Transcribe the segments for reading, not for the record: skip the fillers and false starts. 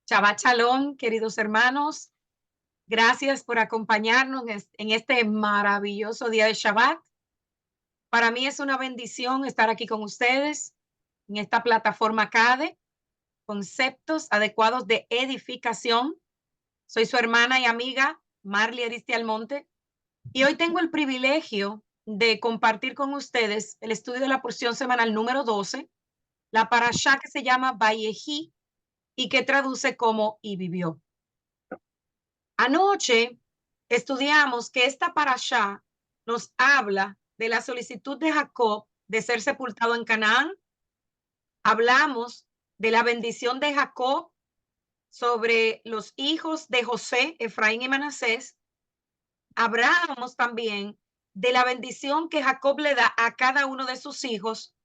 Shabbat Shalom, queridos hermanos. Gracias por acompañarnos en este maravilloso día de Shabbat. Para mí es una bendición estar aquí con ustedes en esta plataforma CADE, conceptos adecuados de edificación. Soy su hermana y amiga Marley Aristi Almonte y hoy tengo el privilegio de compartir con ustedes el estudio de la porción semanal número 12, la parashá que se llama Vayehi y que traduce como y vivió. Anoche estudiamos que esta parashá nos habla de la solicitud de Jacob de ser sepultado en Canaán. Hablamos de la bendición de Jacob sobre los hijos de José, Efraín y Manasés. Hablamos también de la bendición que Jacob le da a cada uno de sus hijos,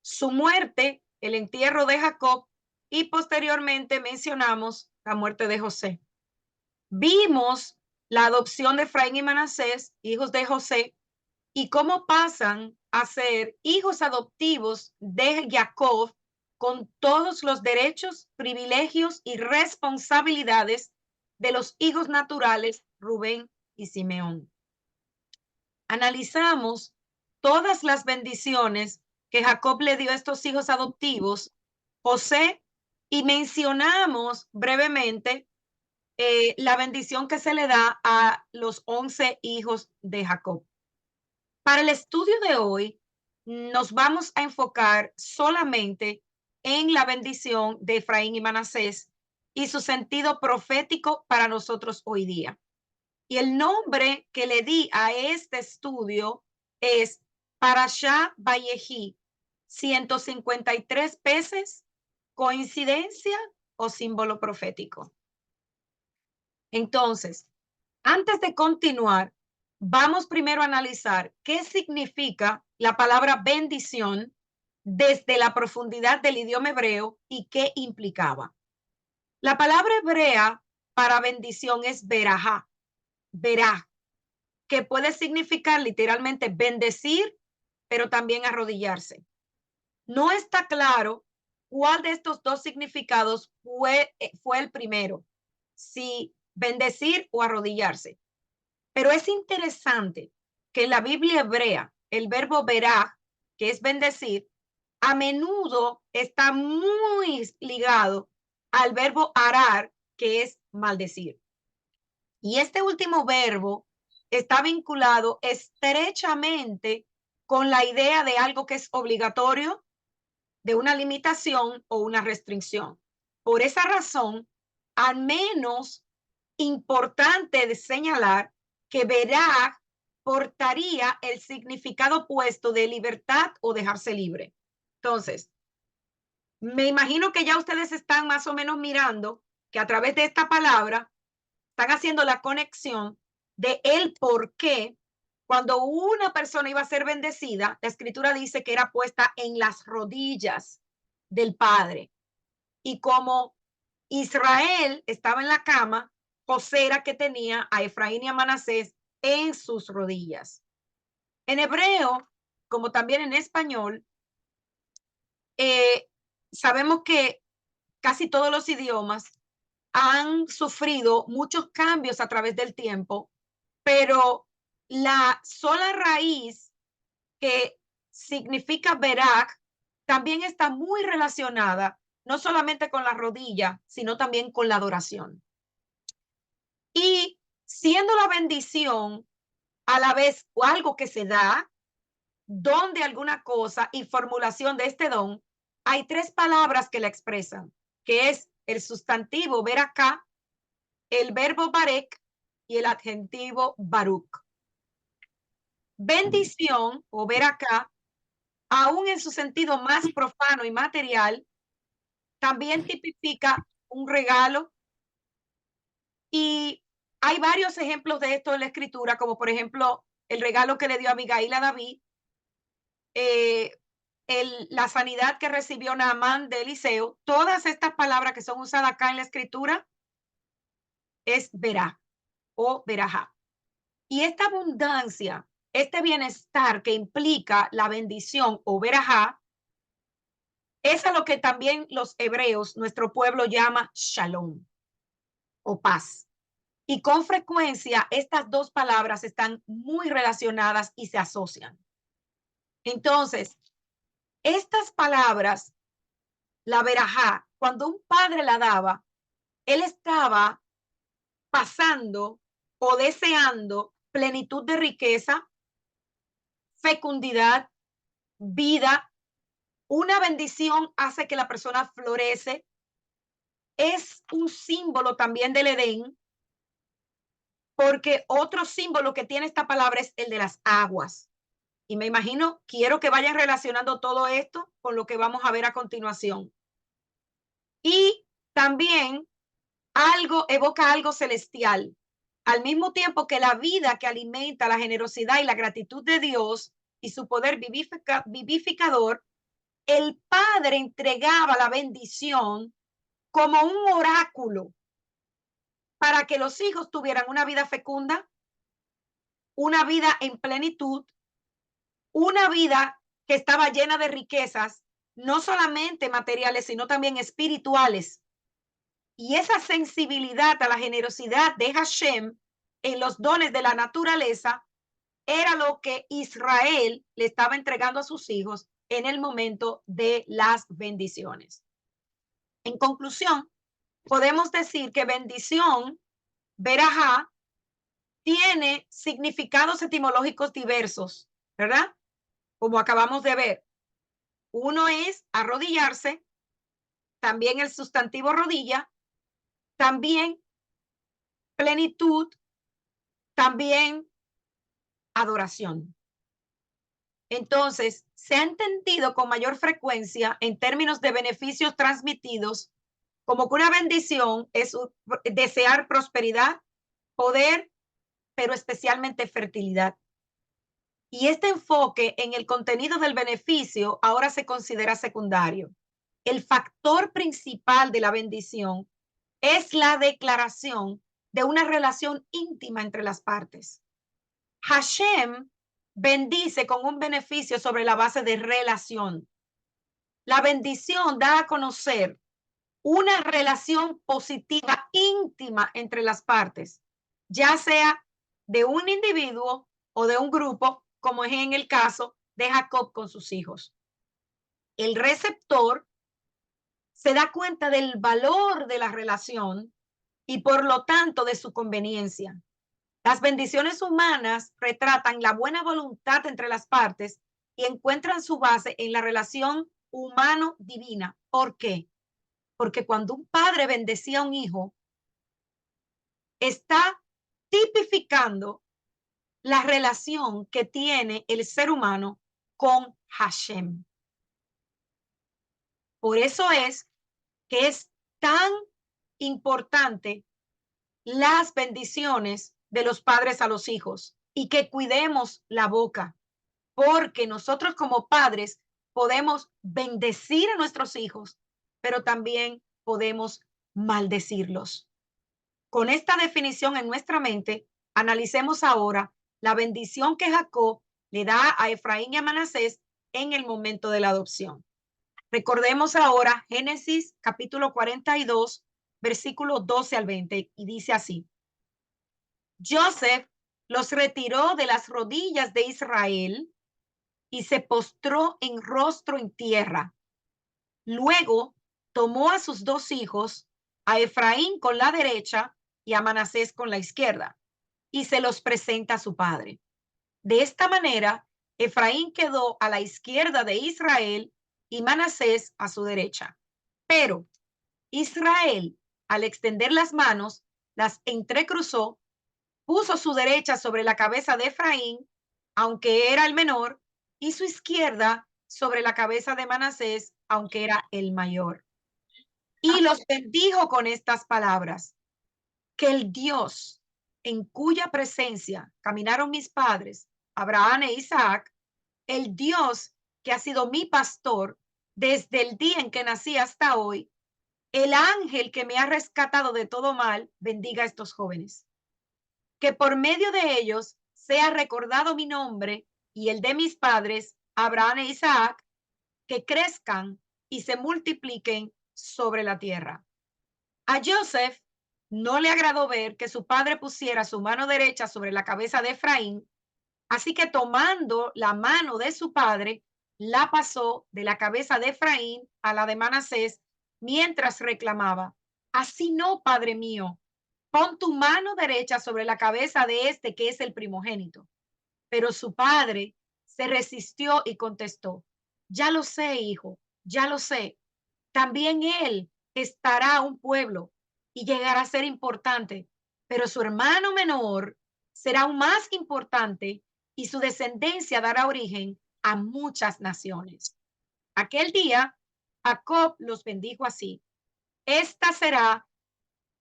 su muerte, el entierro de Jacob y posteriormente mencionamos la muerte de José. Vimos la adopción de Efraín y Manasés, hijos de José, y cómo pasan a ser hijos adoptivos de Jacob con todos los derechos, privilegios y responsabilidades de los hijos naturales Rubén y Simeón. Analizamos todas las bendiciones que Jacob le dio a estos hijos adoptivos, José, y mencionamos brevemente la bendición que se le da a los 11 hijos de Jacob. Para el estudio de hoy, nos vamos a enfocar solamente en la bendición de Efraín y Manasés y su sentido profético para nosotros hoy día. Y el nombre que le di a este estudio es Parashá Vayehi, 153 peces, coincidencia o símbolo profético. Entonces, antes de continuar, vamos primero a analizar qué significa la palabra bendición desde la profundidad del idioma hebreo y qué implicaba. La palabra hebrea para bendición es berajá, beraj, que puede significar literalmente bendecir, pero también arrodillarse. No está claro cuál de estos dos significados fue el primero, si bendecir o arrodillarse. Pero es interesante que en la Biblia hebrea el verbo verá, que es bendecir, a menudo está muy ligado al verbo arar, que es maldecir. Y este último verbo está vinculado estrechamente con la idea de algo que es obligatorio, de una limitación o una restricción. Por esa razón, al menos importante de señalar que verá portaría el significado opuesto de libertad o dejarse libre. Entonces, me imagino que ya ustedes están más o menos mirando que a través de esta palabra están haciendo la conexión de el por qué cuando una persona iba a ser bendecida, la escritura dice que era puesta en las rodillas del Padre. Y como Israel estaba en la cama, José era que tenía a Efraín y a Manasés en sus rodillas. En hebreo, como también en español, eh, sabemos que casi todos los idiomas han sufrido muchos cambios a través del tiempo, pero la sola raíz que significa verak también está muy relacionada no solamente con la rodilla, sino también con la adoración. Y siendo la bendición a la vez algo que se da, don de alguna cosa y formulación de este don, hay tres palabras que la expresan, que es el sustantivo ver acá, el verbo barek y el adjetivo baruk. Bendición o ver acá, aún en su sentido más profano y material, también tipifica un regalo y hay varios ejemplos de esto en la escritura, como por ejemplo el regalo que le dio Abigail a David, eh, la sanidad que recibió Naamán de Eliseo. Todas estas palabras que son usadas acá en la escritura es verá o verajá. Y esta abundancia, este bienestar que implica la bendición o verajá, Es a lo que también los hebreos, nuestro pueblo, llama shalom o paz. Y con frecuencia estas dos palabras están muy relacionadas y se asocian. Entonces, estas palabras, la verajá, cuando un padre la daba, él estaba pasando o deseando plenitud de riqueza, fecundidad, vida. Una bendición hace que la persona florece. Es un símbolo también del Edén, porque otro símbolo que tiene esta palabra es el de las aguas. Y me imagino, quiero que vayan relacionando todo esto con lo que vamos a ver a continuación. Y también algo evoca algo celestial. Al mismo tiempo que la vida que alimenta la generosidad y la gratitud de Dios y su poder vivificador, el Padre entregaba la bendición como un oráculo para que los hijos tuvieran una vida fecunda, una vida en plenitud, una vida que estaba llena de riquezas, no solamente materiales, sino también espirituales. Y esa sensibilidad a la generosidad de Hashem en los dones de la naturaleza era lo que Israel le estaba entregando a sus hijos en el momento de las bendiciones. En conclusión, podemos decir que bendición, verajá, tiene significados etimológicos diversos, ¿verdad? Como acabamos de ver. Uno es arrodillarse, también el sustantivo rodilla, también plenitud, también adoración. Entonces, se ha entendido con mayor frecuencia en términos de beneficios transmitidos como que una bendición es desear prosperidad, poder, pero especialmente fertilidad. Y este enfoque en el contenido del beneficio ahora se considera secundario. El factor principal de la bendición es la declaración de una relación íntima entre las partes. Hashem bendice con un beneficio sobre la base de relación. La bendición da a conocer una relación positiva íntima entre las partes, ya sea de un individuo o de un grupo, como es en el caso de Jacob con sus hijos. El receptor se da cuenta del valor de la relación y por lo tanto de su conveniencia. Las bendiciones humanas retratan la buena voluntad entre las partes y encuentran su base en la relación humano-divina. ¿Por qué? Porque cuando un padre bendecía a un hijo, está tipificando la relación que tiene el ser humano con Hashem. Por eso es que es tan importante las bendiciones de los padres a los hijos y que cuidemos la boca, porque nosotros como padres podemos bendecir a nuestros hijos, pero también podemos maldecirlos. Con esta definición en nuestra mente, analicemos ahora la bendición que Jacob le da a Efraín y a Manasés en el momento de la adopción. Recordemos ahora Génesis capítulo 42, versículos 12 al 20, y dice así: Joseph los retiró de las rodillas de Israel y se postró en rostro en tierra. Luego tomó a sus dos hijos, a Efraín con la derecha y a Manasés con la izquierda, y se los presenta a su padre. De esta manera, Efraín quedó a la izquierda de Israel y Manasés a su derecha. Pero Israel, al extender las manos, las entrecruzó, puso su derecha sobre la cabeza de Efraín, aunque era el menor, y su izquierda sobre la cabeza de Manasés, aunque era el mayor. Y los bendijo con estas palabras: que el Dios en cuya presencia caminaron mis padres, Abraham e Isaac, el Dios que ha sido mi pastor desde el día en que nací hasta hoy, el ángel que me ha rescatado de todo mal, bendiga a estos jóvenes. Que por medio de ellos sea recordado mi nombre y el de mis padres, Abraham e Isaac, que crezcan y se multipliquen sobre la tierra. A Joseph no le agradó ver que su padre pusiera su mano derecha sobre la cabeza de Efraín, así que tomando la mano de su padre, la pasó de la cabeza de Efraín a la de Manasés, mientras reclamaba: así no, padre mío, pon tu mano derecha sobre la cabeza de este que es el primogénito. Pero su padre se resistió y contestó: ya lo sé, hijo, ya lo sé. También él estará un pueblo y llegará a ser importante, pero su hermano menor será aún más importante y su descendencia dará origen a muchas naciones. Aquel día, Jacob los bendijo así: esta será,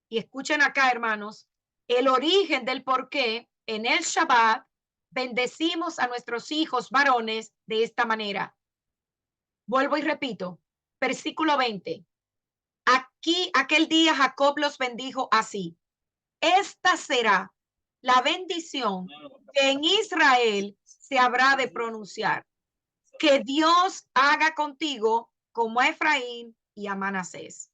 y escuchen acá, hermanos, el origen del por qué en el Shabbat bendecimos a nuestros hijos varones de esta manera. Vuelvo y repito, versículo 20. Aquí, aquel día Jacob los bendijo así: esta será la bendición que en Israel se habrá de pronunciar. Que Dios haga contigo como a Efraín y a Manasés.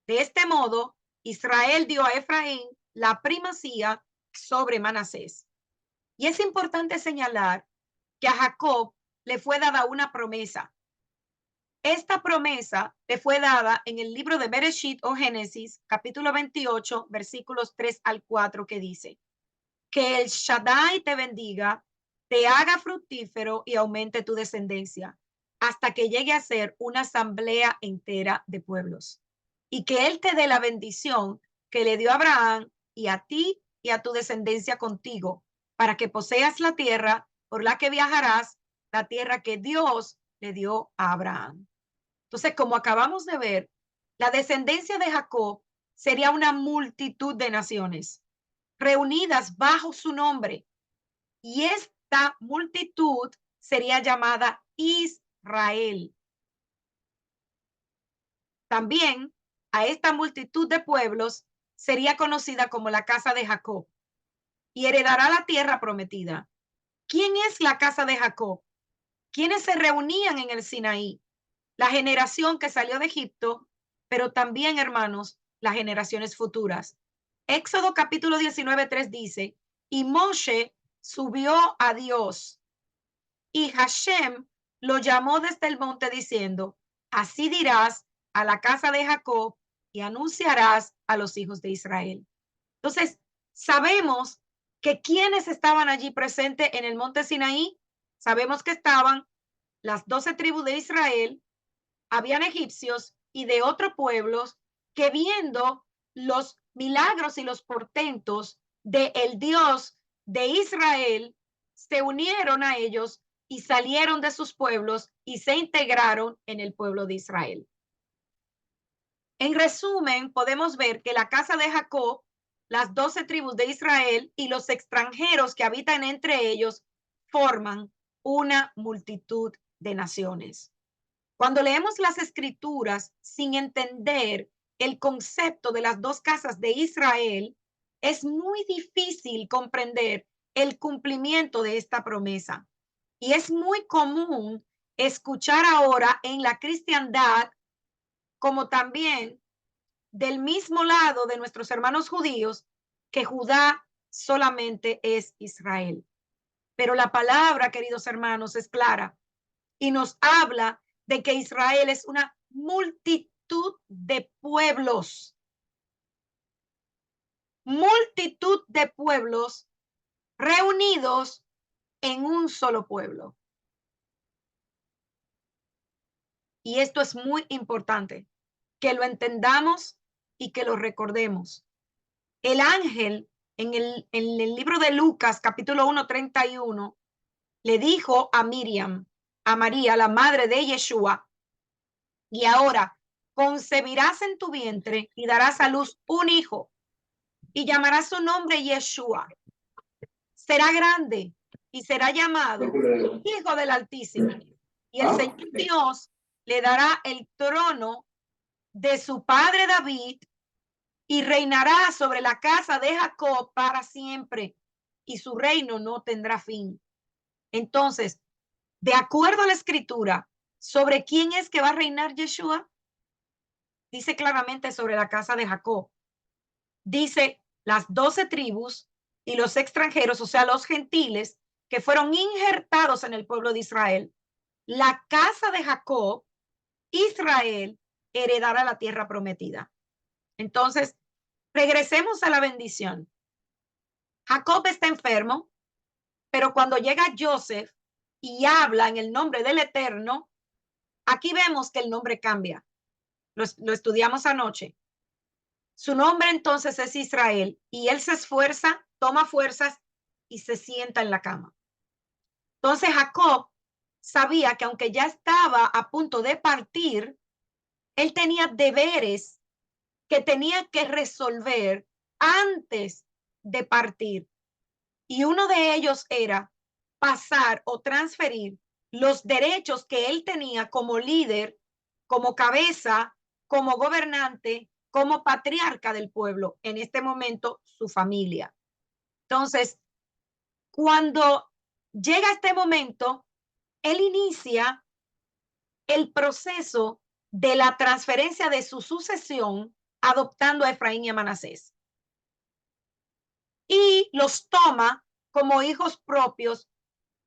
De este modo, Israel dio a Efraín la primacía sobre Manasés. Y es importante señalar que a Jacob le fue dada una promesa. Esta promesa le fue dada en el libro de Bereshit o Génesis, capítulo 28, versículos 3 al 4, que dice: que el Shaddai te bendiga, te haga fructífero y aumente tu descendencia, hasta que llegue a ser una asamblea entera de pueblos. Y que él te dé la bendición que le dio a Abraham y a ti y a tu descendencia contigo, para que poseas la tierra por la que viajarás, la tierra que Dios le dio a Abraham. Entonces, como acabamos de ver, la descendencia de Jacob sería una multitud de naciones reunidas bajo su nombre, y esta multitud sería llamada Israel. También a esta multitud de pueblos sería conocida como la casa de Jacob, y heredará la tierra prometida. ¿Quién es la casa de Jacob? ¿Quiénes se reunían en el Sinaí? La generación que salió de Egipto, pero también, hermanos, las generaciones futuras. Éxodo capítulo 19:3 dice: y Moshe subió a Dios, y Hashem lo llamó desde el monte diciendo: así dirás a la casa de Jacob y anunciarás a los hijos de Israel. Entonces, sabemos que quienes estaban allí presentes en el monte Sinaí, sabemos que estaban las 12 tribus de Israel, habían egipcios y de otros pueblos que, viendo los milagros y los portentos de el Dios de Israel, se unieron a ellos y salieron de sus pueblos y se integraron en el pueblo de Israel. En resumen, podemos ver que la casa de Jacob, las 12 tribus de Israel y los extranjeros que habitan entre ellos forman una multitud de naciones. Cuando leemos las escrituras sin entender el concepto de las dos casas de Israel, es muy difícil comprender el cumplimiento de esta promesa. Y es muy común escuchar ahora en la cristiandad, como también del mismo lado de nuestros hermanos judíos, que Judá solamente es Israel. Pero la palabra, queridos hermanos, es clara y nos habla de que Israel es una multitud de pueblos reunidos en un solo pueblo. Y esto es muy importante, que lo entendamos y que lo recordemos. El ángel en el libro de Lucas, capítulo 1:31, le dijo a Miriam, a María, la madre de Yeshua: y ahora concebirás en tu vientre y darás a luz un hijo, y llamarás su nombre Yeshua. Será grande y será llamado Hijo del Altísimo. Y el Señor Dios le dará el trono de su padre David y reinará sobre la casa de Jacob para siempre, y su reino no tendrá fin. Entonces, de acuerdo a la escritura, ¿Sobre quién es que va a reinar Yeshua? Dice claramente sobre la casa de Jacob. Dice las 12 tribus y los extranjeros, o sea, los gentiles que fueron injertados en el pueblo de Israel. La casa de Jacob, Israel, heredará la tierra prometida. Entonces, regresemos a la bendición. Jacob está enfermo, pero cuando llega Joseph y habla en el nombre del Eterno, aquí vemos que el nombre cambia. Lo estudiamos anoche. Su nombre entonces es Israel y él se esfuerza, toma fuerzas y se sienta en la cama. Entonces Jacob sabía que aunque ya estaba a punto de partir, él tenía deberes que tenía que resolver antes de partir. Y uno de ellos era pasar o transferir los derechos que él tenía como líder, como cabeza, como gobernante, como patriarca del pueblo, en este momento su familia. Entonces, cuando llega este momento, él inicia el proceso de la transferencia de su sucesión adoptando a Efraín y a Manasés. Y los toma como hijos propios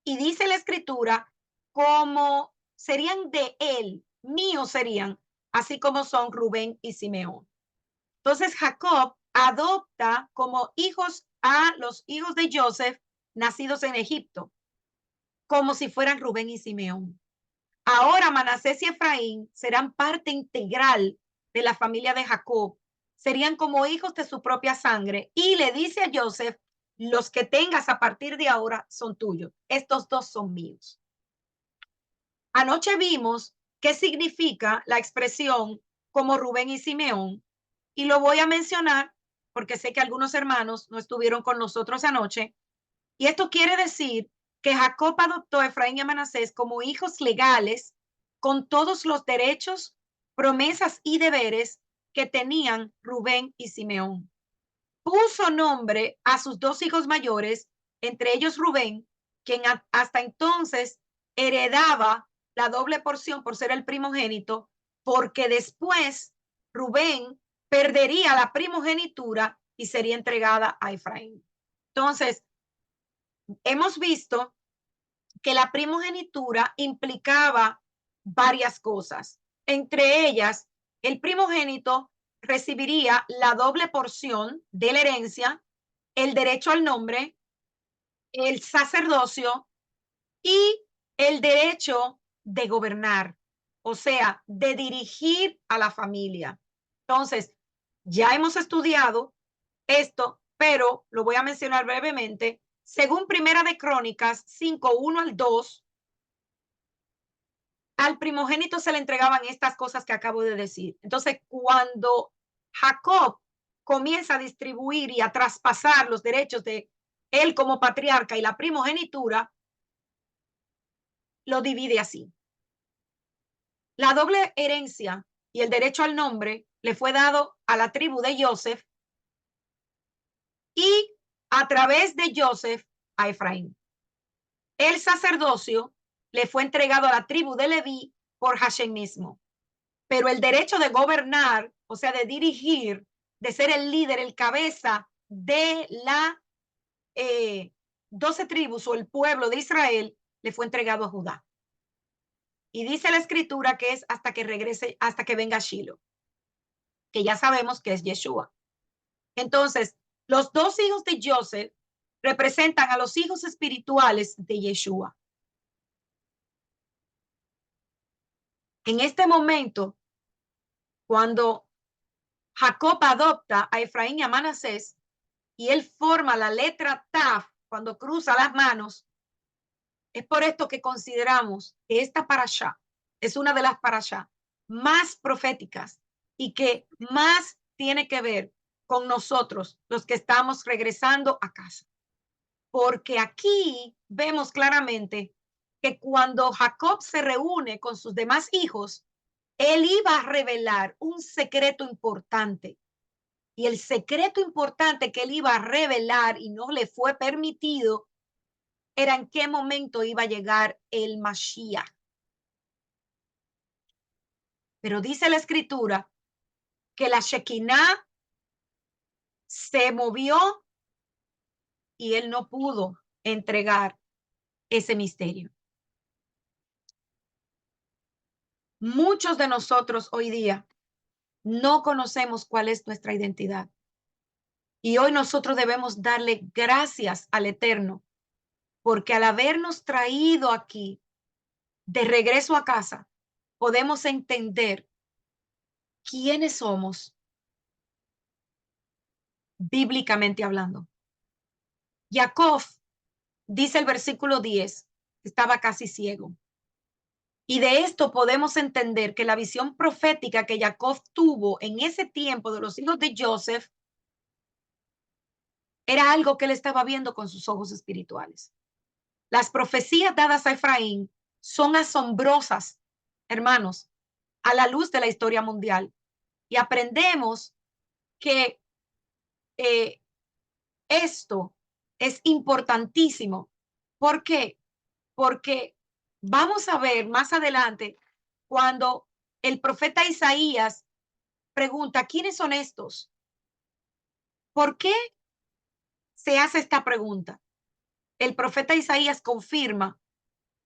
y dice la escritura como serían de él, míos serían, así como son Rubén y Simeón. Entonces Jacob adopta como hijos a los hijos de Joseph nacidos en Egipto, como si fueran Rubén y Simeón. Ahora Manasés y Efraín serán parte integral de la familia de Jacob, serían como hijos de su propia sangre y le dice a Joseph, los que tengas a partir de ahora son tuyos, estos dos son míos. Anoche vimos qué significa la expresión como Rubén y Simeón y lo voy a mencionar porque sé que algunos hermanos no estuvieron con nosotros anoche y esto quiere decir que Jacob adoptó a Efraín y a Manasés como hijos legales con todos los derechos, promesas y deberes que tenían Rubén y Simeón. Puso nombre a sus dos hijos mayores, entre ellos Rubén, quien hasta entonces heredaba la doble porción por ser el primogénito, porque después Rubén perdería la primogenitura y sería entregada a Efraín. Entonces, hemos visto que la primogenitura implicaba varias cosas. Entre ellas, el primogénito recibiría la doble porción de la herencia, el derecho al nombre, el sacerdocio y el derecho de gobernar, o sea, de dirigir a la familia. Entonces, ya hemos estudiado esto, pero lo voy a mencionar brevemente. Según Primera de Crónicas 5:1 al 2, al primogénito se le entregaban estas cosas que acabo de decir. Entonces, cuando Jacob comienza a distribuir y a traspasar los derechos de él como patriarca y la primogenitura, lo divide así. La doble herencia y el derecho al nombre le fue dado a la tribu de Joseph y a través de Joseph a Efraín. El sacerdocio le fue entregado a la tribu de Leví por Hashem mismo. Pero el derecho de gobernar, o sea, de dirigir, de ser el líder, el cabeza de la 12 tribus o el pueblo de Israel, le fue entregado a Judá. Y dice la escritura que es hasta que regrese, hasta que venga Shiloh, que ya sabemos que es Yeshua. Entonces, los dos hijos de Joseph representan a los hijos espirituales de Yeshua. En este momento, cuando Jacob adopta a Efraín y a Manasés, y él forma la letra Taf cuando cruza las manos, es por esto que consideramos que esta parashá es una de las parashá más proféticas y que más tiene que ver con nosotros, los que estamos regresando a casa. Porque aquí vemos claramente que cuando Jacob se reúne con sus demás hijos, él iba a revelar un secreto importante. Y el secreto importante que él iba a revelar y no le fue permitido era en qué momento iba a llegar el Mashiach. Pero dice la escritura que la Shekinah se movió y él no pudo entregar ese misterio. Muchos de nosotros hoy día no conocemos cuál es nuestra identidad. Y hoy nosotros debemos darle gracias al Eterno, porque al habernos traído aquí de regreso a casa, podemos entender quiénes somos bíblicamente hablando. Jacob, dice el versículo 10, estaba casi ciego. Y de esto podemos entender que la visión profética que Jacob tuvo en ese tiempo de los hijos de Joseph era algo que él estaba viendo con sus ojos espirituales. Las profecías dadas a Efraín son asombrosas, hermanos, a la luz de la historia mundial. Y aprendemos que esto es importantísimo. ¿Por qué? Porque vamos a ver más adelante cuando el profeta Isaías pregunta, ¿quiénes son estos? ¿Por qué se hace esta pregunta? El profeta Isaías confirma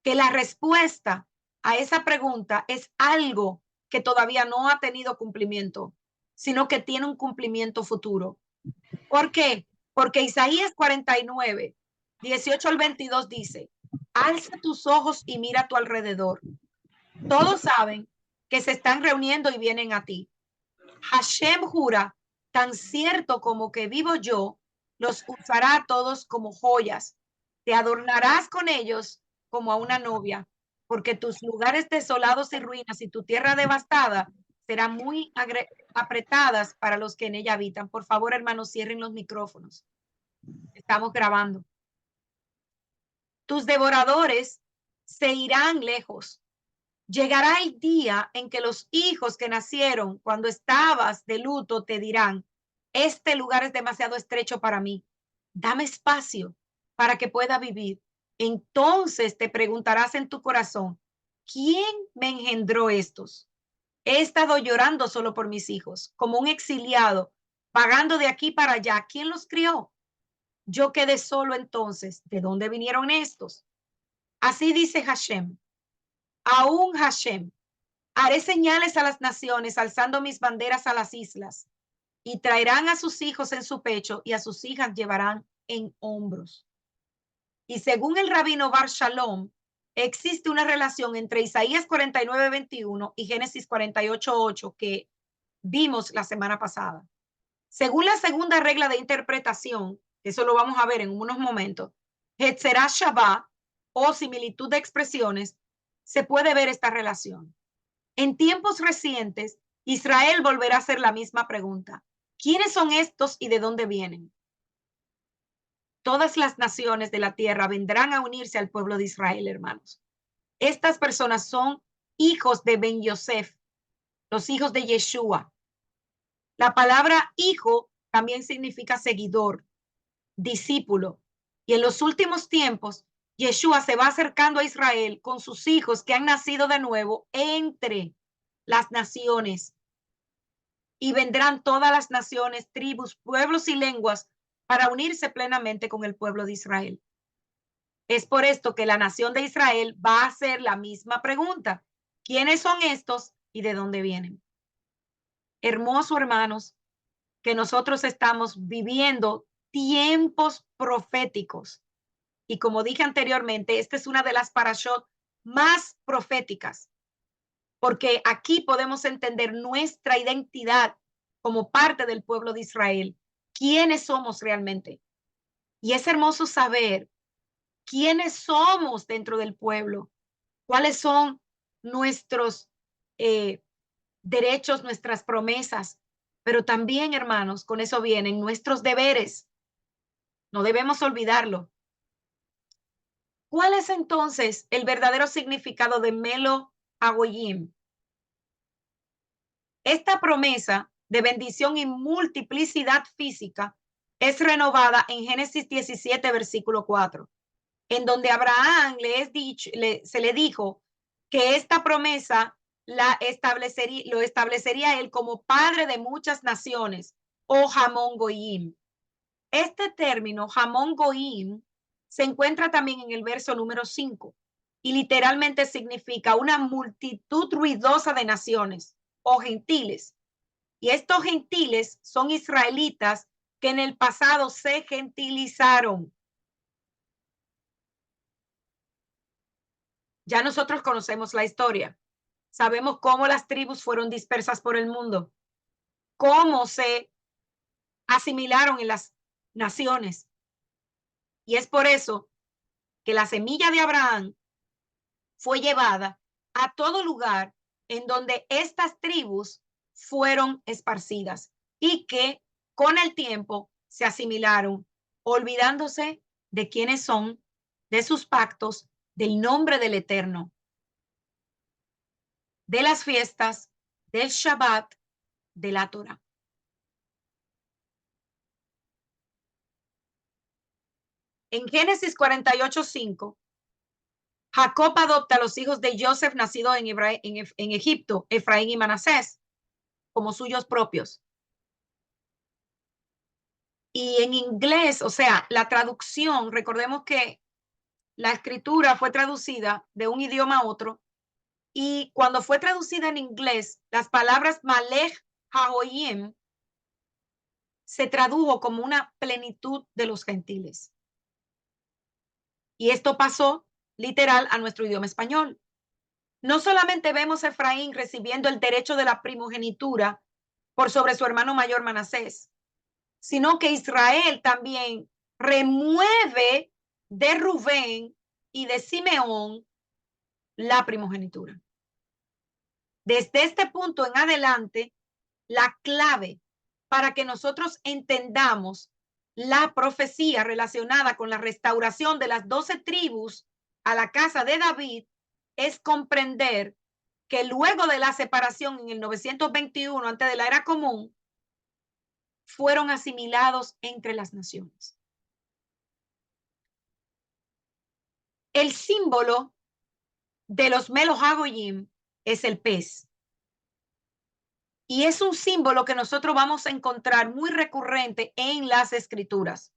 que la respuesta a esa pregunta es algo que todavía no ha tenido cumplimiento, sino que tiene un cumplimiento futuro. ¿Por qué? Porque Isaías 49, 18 al 22 dice, alza tus ojos y mira a tu alrededor. Todos saben que se están reuniendo y vienen a ti. Hashem jura, tan cierto como que vivo yo, los usará a todos como joyas. Te adornarás con ellos como a una novia, porque tus lugares desolados y ruinas y tu tierra devastada serán muy apretadas para los que en ella habitan. Por favor, hermanos, cierren los micrófonos. Estamos grabando. Tus devoradores se irán lejos. Llegará el día en que los hijos que nacieron cuando estabas de luto te dirán, este lugar es demasiado estrecho para mí, dame espacio para que pueda vivir. Entonces te preguntarás en tu corazón, ¿quién me engendró estos? He estado llorando solo por mis hijos, como un exiliado, pagando de aquí para allá. ¿Quién los crió? Yo quedé solo entonces. ¿De dónde vinieron estos? Así dice Hashem. Aún Hashem. Haré señales a las naciones, alzando mis banderas a las islas, y traerán a sus hijos en su pecho y a sus hijas llevarán en hombros. Y según el rabino Bar Shalom, existe una relación entre Isaías 49:21 y Génesis 48:8 que vimos la semana pasada. Según la segunda regla de interpretación, eso lo vamos a ver en unos momentos, Yetzerah Shabbat o similitud de expresiones, se puede ver esta relación. En tiempos recientes, Israel volverá a hacer la misma pregunta. ¿Quiénes son estos y de dónde vienen? Todas las naciones de la tierra vendrán a unirse al pueblo de Israel, hermanos. Estas personas son hijos de Ben Yosef, los hijos de Yeshua. La palabra hijo también significa seguidor, discípulo. Y en los últimos tiempos, Yeshua se va acercando a Israel con sus hijos que han nacido de nuevo entre las naciones. Y vendrán todas las naciones, tribus, pueblos y lenguas para unirse plenamente con el pueblo de Israel. Es por esto que la nación de Israel va a hacer la misma pregunta. ¿Quiénes son estos y de dónde vienen? Hermoso, hermanos, que nosotros estamos viviendo tiempos proféticos. Y como dije anteriormente, esta es una de las parashot más proféticas, porque aquí podemos entender nuestra identidad como parte del pueblo de Israel, quiénes somos realmente. Y es hermoso saber quiénes somos dentro del pueblo, cuáles son nuestros derechos, nuestras promesas, pero también, hermanos, con eso vienen nuestros deberes. No debemos olvidarlo. ¿Cuál es entonces el verdadero significado de Melo Hagoyim? Esta promesa de bendición y multiplicidad física es renovada en Génesis 17, versículo 4, en donde Abraham se le dijo que esta promesa lo establecería él como padre de muchas naciones, o Hamón Goyim. Este término, Hamón Goyim, se encuentra también en el verso número 5 y literalmente significa una multitud ruidosa de naciones o gentiles. Y estos gentiles son israelitas que en el pasado se gentilizaron. Ya nosotros conocemos la historia. Sabemos cómo las tribus fueron dispersas por el mundo, cómo se asimilaron en las naciones. Y es por eso que la semilla de Abraham fue llevada a todo lugar en donde estas tribus fueron esparcidas y que con el tiempo se asimilaron, olvidándose de quiénes son, de sus pactos, del nombre del Eterno, de las fiestas, del Shabbat, de la Torah. En Génesis 48:5, Jacob adopta a los hijos de Joseph nacidos en Egipto, Efraín y Manasés, como suyos propios. Y en inglés, o sea, la traducción, recordemos que la escritura fue traducida de un idioma a otro, y cuando fue traducida en inglés, las palabras Malech Hagoyim se tradujo como una plenitud de los gentiles. Y esto pasó literal a nuestro idioma español. No solamente vemos a Efraín recibiendo el derecho de la primogenitura por sobre su hermano mayor Manasés, sino que Israel también remueve de Rubén y de Simeón la primogenitura. Desde este punto en adelante, la clave para que nosotros entendamos la profecía relacionada con la restauración de las 12 tribus a la casa de David es comprender que luego de la separación en el 921, antes de la era común, fueron asimilados entre las naciones. El símbolo de los Melo Hagoyim es el pez. Y es un símbolo que nosotros vamos a encontrar muy recurrente en las escrituras.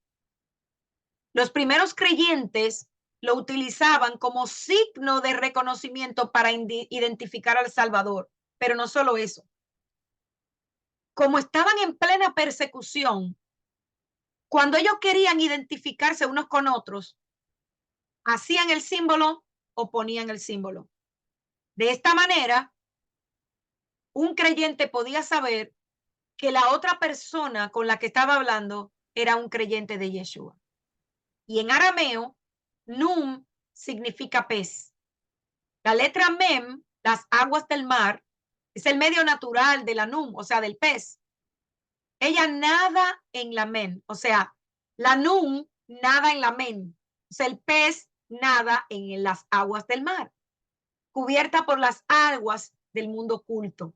Los primeros creyentes lo utilizaban como signo de reconocimiento para identificar al Salvador, pero no solo eso. Como estaban en plena persecución, cuando ellos querían identificarse unos con otros, hacían el símbolo o ponían el símbolo. De esta manera, un creyente podía saber que la otra persona con la que estaba hablando era un creyente de Yeshua. Y en arameo, Num significa pez. La letra Mem, las aguas del mar, es el medio natural de la Num, o sea, del pez. Ella nada en la Mem, o sea, la Num nada en la Mem. O sea, el pez nada en las aguas del mar, cubierta por las aguas del mundo oculto.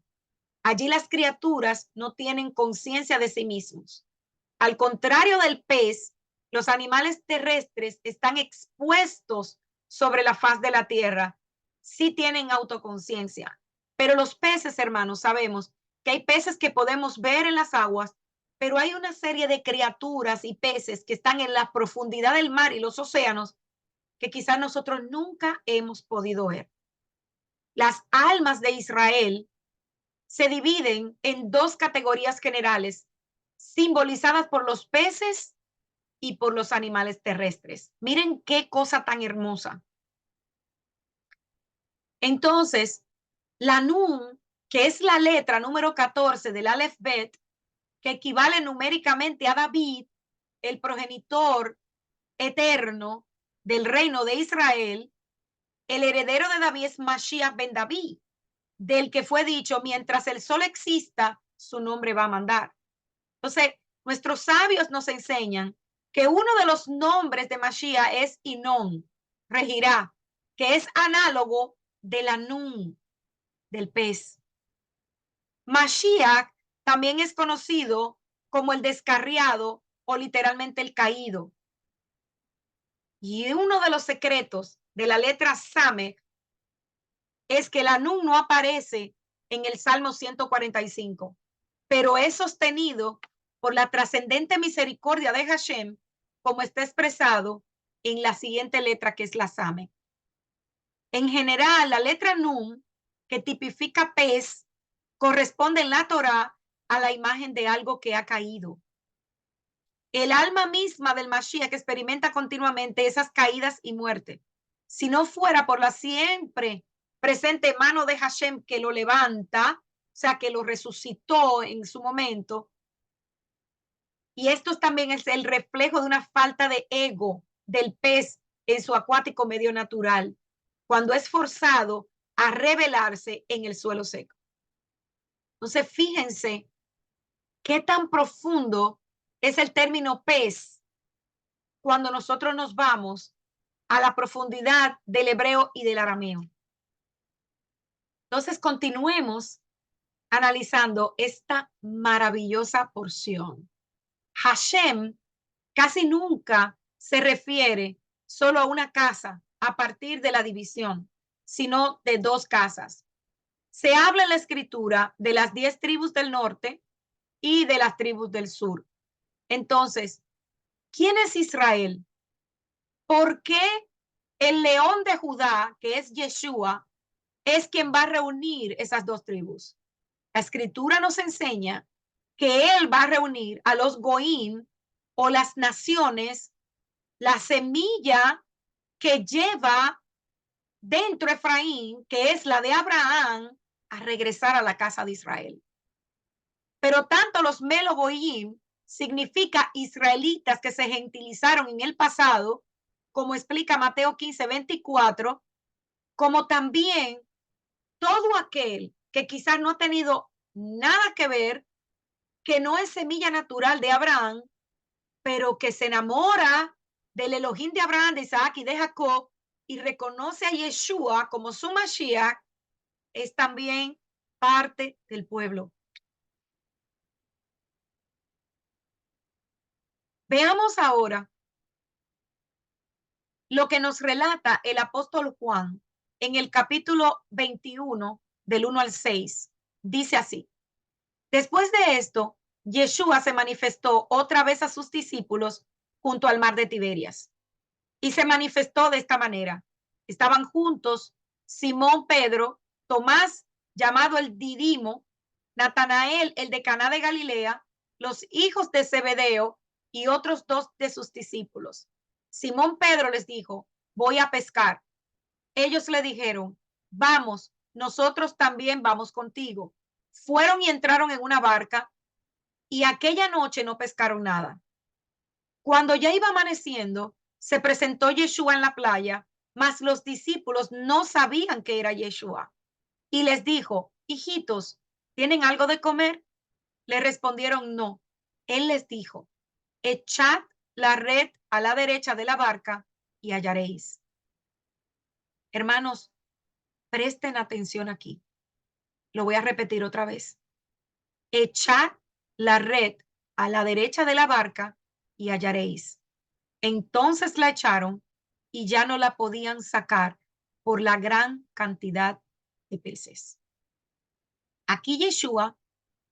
Allí las criaturas no tienen conciencia de sí mismos. Al contrario del pez, los animales terrestres están expuestos sobre la faz de la tierra. Sí tienen autoconciencia. Pero los peces, hermanos, sabemos que hay peces que podemos ver en las aguas, pero hay una serie de criaturas y peces que están en la profundidad del mar y los océanos que quizás nosotros nunca hemos podido ver. Las almas de Israel se dividen en dos categorías generales, simbolizadas por los peces y por los animales terrestres. Miren qué cosa tan hermosa. Entonces, la Nun, que es la letra número 14 del Aleph Bet, que equivale numéricamente a David, el progenitor eterno del reino de Israel, el heredero de David es Mashiach ben David, del que fue dicho, mientras el sol exista, su nombre va a mandar. Entonces, nuestros sabios nos enseñan que uno de los nombres de Mashiach es Inón, regirá, que es análogo de la Nun, del pez. Mashiach también es conocido como el descarriado o literalmente el caído. Y uno de los secretos de la letra Samech es que la Nun no aparece en el Salmo 145, pero es sostenido por la trascendente misericordia de Hashem, como está expresado en la siguiente letra, que es la Same. En general, la letra Nun, que tipifica pez, corresponde en la Torá a la imagen de algo que ha caído. El alma misma del Mashiach experimenta continuamente esas caídas y muerte. Si no fuera por la siempre presente mano de Hashem que lo levanta, o sea, que lo resucitó en su momento, y esto también es el reflejo de una falta de ego del pez en su acuático medio natural, cuando es forzado a revelarse en el suelo seco. Entonces, fíjense qué tan profundo es el término pez cuando nosotros nos vamos a la profundidad del hebreo y del arameo. Entonces, continuemos analizando esta maravillosa porción. Hashem casi nunca se refiere solo a una casa a partir de la división, sino de dos casas. Se habla en la escritura de las 10 tribus del norte y de las tribus del sur. Entonces, ¿quién es Israel? ¿Por qué el león de Judá, que es Yeshua, es quien va a reunir esas dos tribus? La escritura nos enseña que él va a reunir a los goín o las naciones, la semilla que lleva dentro Efraín, que es la de Abraham, a regresar a la casa de Israel. Pero tanto los Melo Goyim significa israelitas que se gentilizaron en el pasado, como explica Mateo 15:24, como también todo aquel que quizás no ha tenido nada que ver, que no es semilla natural de Abraham, pero que se enamora del Elohim de Abraham, de Isaac y de Jacob y reconoce a Yeshua como su Mashiach, es también parte del pueblo. Veamos ahora lo que nos relata el apóstol Juan en el capítulo 21, del 1 al 6. Dice así: después de esto, Yeshua se manifestó otra vez a sus discípulos junto al mar de Tiberias. Y se manifestó de esta manera. Estaban juntos Simón Pedro, Tomás, llamado el Didimo, Natanael, el de Caná de Galilea, los hijos de Zebedeo y otros dos de sus discípulos. Simón Pedro les dijo: voy a pescar. Ellos le dijeron: vamos, nosotros también vamos contigo. Fueron y entraron en una barca y aquella noche no pescaron nada. Cuando ya iba amaneciendo, se presentó Yeshua en la playa, mas los discípulos no sabían que era Yeshua. Y les dijo: hijitos, ¿tienen algo de comer? Le respondieron: no. Él les dijo: echad la red a la derecha de la barca y hallaréis. Hermanos, presten atención aquí. Lo voy a repetir otra vez. Echad la red a la derecha de la barca y hallaréis. Entonces la echaron y ya no la podían sacar por la gran cantidad de peces. Aquí Yeshua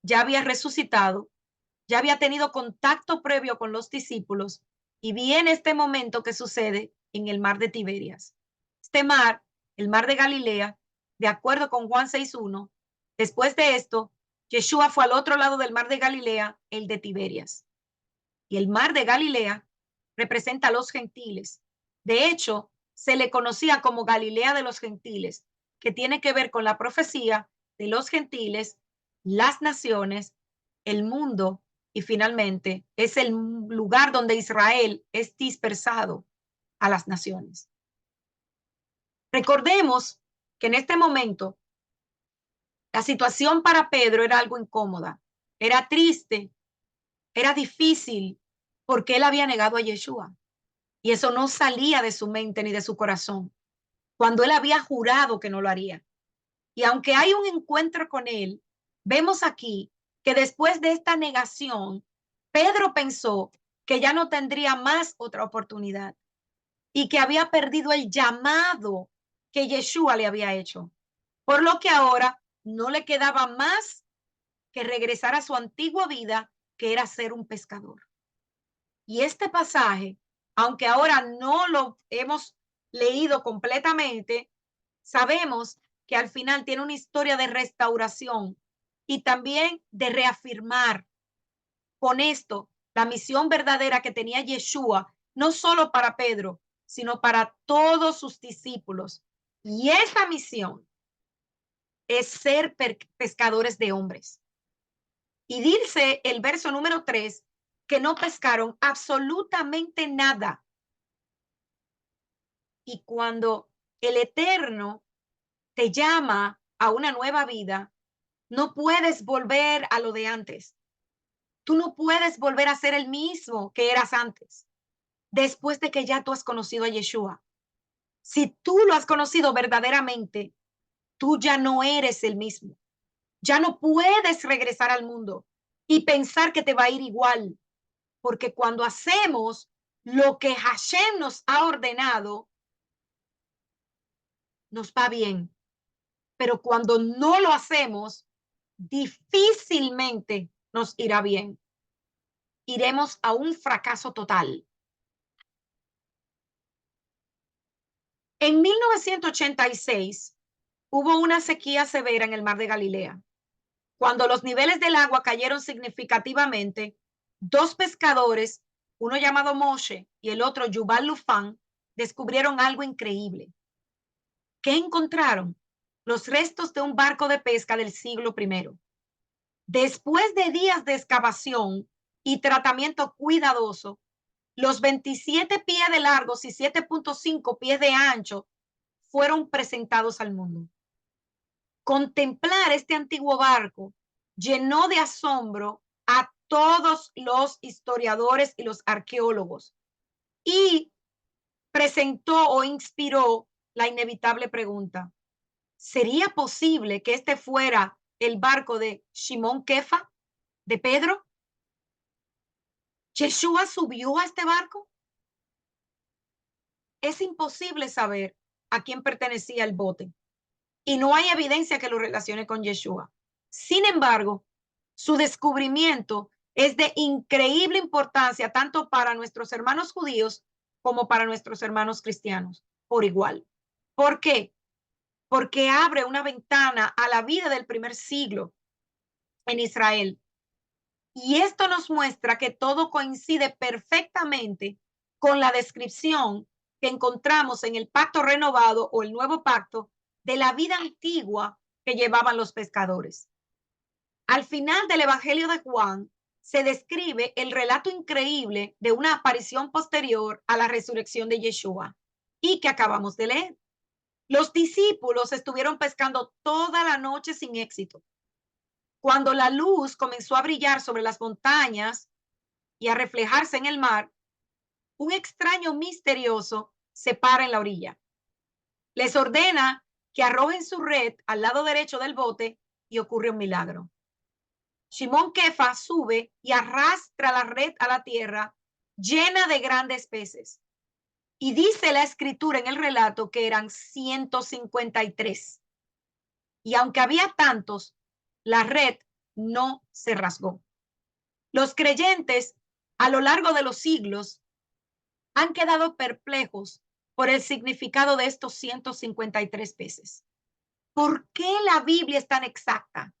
ya había resucitado, ya había tenido contacto previo con los discípulos y viene este momento que sucede en el mar de Tiberias. Este mar, el mar de Galilea, de acuerdo con Juan 6:1, después de esto, Yeshua fue al otro lado del mar de Galilea, el de Tiberias. Y el mar de Galilea representa a los gentiles. De hecho, se le conocía como Galilea de los gentiles, que tiene que ver con la profecía de los gentiles, las naciones, el mundo y finalmente es el lugar donde Israel es dispersado a las naciones. Recordemos que en este momento la situación para Pedro era algo incómoda, era triste, era difícil porque él había negado a Yeshua. Y eso no salía de su mente ni de su corazón, cuando él había jurado que no lo haría. Y aunque hay un encuentro con él, vemos aquí que después de esta negación, Pedro pensó que ya no tendría más otra oportunidad y que había perdido el llamado que Yeshua le había hecho. por lo que ahora no le quedaba más que regresar a su antigua vida, que era ser un pescador. Y este pasaje, aunque ahora no lo hemos leído completamente, sabemos que al final tiene una historia de restauración y también de reafirmar con esto la misión verdadera que tenía Yeshua, no solo para Pedro, sino para todos sus discípulos. Y esa misión es ser pescadores de hombres. Y dice el verso número 3 que no pescaron absolutamente nada. Y cuando el Eterno te llama a una nueva vida, no puedes volver a lo de antes. Tú no puedes volver a ser el mismo que eras antes, después de que ya tú has conocido a Yeshua. Si tú lo has conocido verdaderamente, tú ya no eres el mismo. Ya no puedes regresar al mundo y pensar que te va a ir igual, porque cuando hacemos lo que Hashem nos ha ordenado, nos va bien. Pero cuando no lo hacemos, difícilmente nos irá bien. Iremos a un fracaso total. En 1986 hubo una sequía severa en el mar de Galilea. Cuando los niveles del agua cayeron significativamente, dos pescadores, uno llamado Moshe y el otro Yuval Lufán, descubrieron algo increíble. ¿Qué encontraron? Los restos de un barco de pesca del siglo I. Después de días de excavación y tratamiento cuidadoso, los 27 pies de largos y 7.5 pies de ancho fueron presentados al mundo. Contemplar este antiguo barco llenó de asombro a todos los historiadores y los arqueólogos y presentó o inspiró la inevitable pregunta: ¿sería posible que este fuera el barco de Shimón Kefa, de Pedro? ¿Yeshua subió a este barco? Es imposible saber a quién pertenecía el bote y no hay evidencia que lo relacione con Yeshua. Sin embargo, su descubrimiento es de increíble importancia tanto para nuestros hermanos judíos como para nuestros hermanos cristianos, por igual. ¿Por qué? Porque abre una ventana a la vida del primer siglo en Israel. Y esto nos muestra que todo coincide perfectamente con la descripción que encontramos en el pacto renovado o el nuevo pacto de la vida antigua que llevaban los pescadores. Al final del Evangelio de Juan se describe el relato increíble de una aparición posterior a la resurrección de Yeshua y que acabamos de leer. Los discípulos estuvieron pescando toda la noche sin éxito. Cuando la luz comenzó a brillar sobre las montañas y a reflejarse en el mar, un extraño misterioso se para en la orilla. Les ordena que arrojen su red al lado derecho del bote y ocurre un milagro. Shimón Kefa sube y arrastra la red a la tierra llena de grandes peces. Y dice la escritura en el relato que eran 153. Y aunque había tantos, la red no se rasgó. Los creyentes a lo largo de los siglos han quedado perplejos por el significado de estos 153 peces. ¿Por qué la Biblia es tan exacta?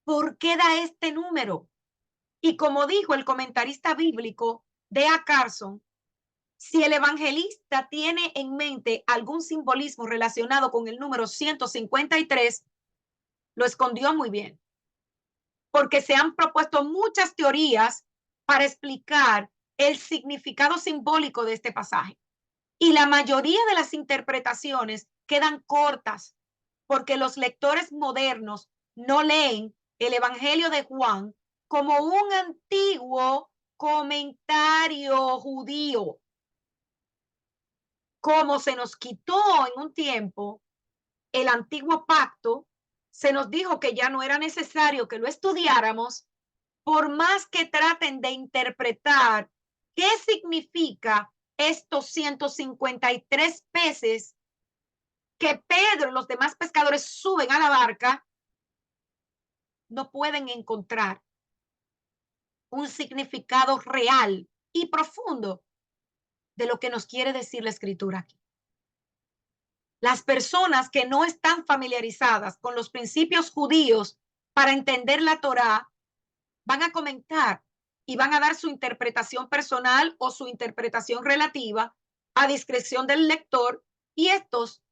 ¿Por qué da este número? Y como dijo el comentarista bíblico D.A. Carson, si el evangelista tiene en mente algún simbolismo relacionado con el número 153, lo escondió muy bien, porque se han propuesto muchas teorías para explicar el significado simbólico de este pasaje. Y la mayoría de las interpretaciones quedan cortas, porque los lectores modernos no leen el Evangelio de Juan como un antiguo comentario judío. Como se nos quitó en un tiempo el antiguo pacto, se nos dijo que ya no era necesario que lo estudiáramos, por más que traten de interpretar qué significa estos 153 peces, que Pedro y los demás pescadores suben a la barca, no pueden encontrar un significado real y profundo de lo que nos quiere decir la escritura aquí. Las personas que no están familiarizadas con los principios judíos para entender la Torá van a comentar y van a dar su interpretación personal o su interpretación relativa a discreción del lector, y estos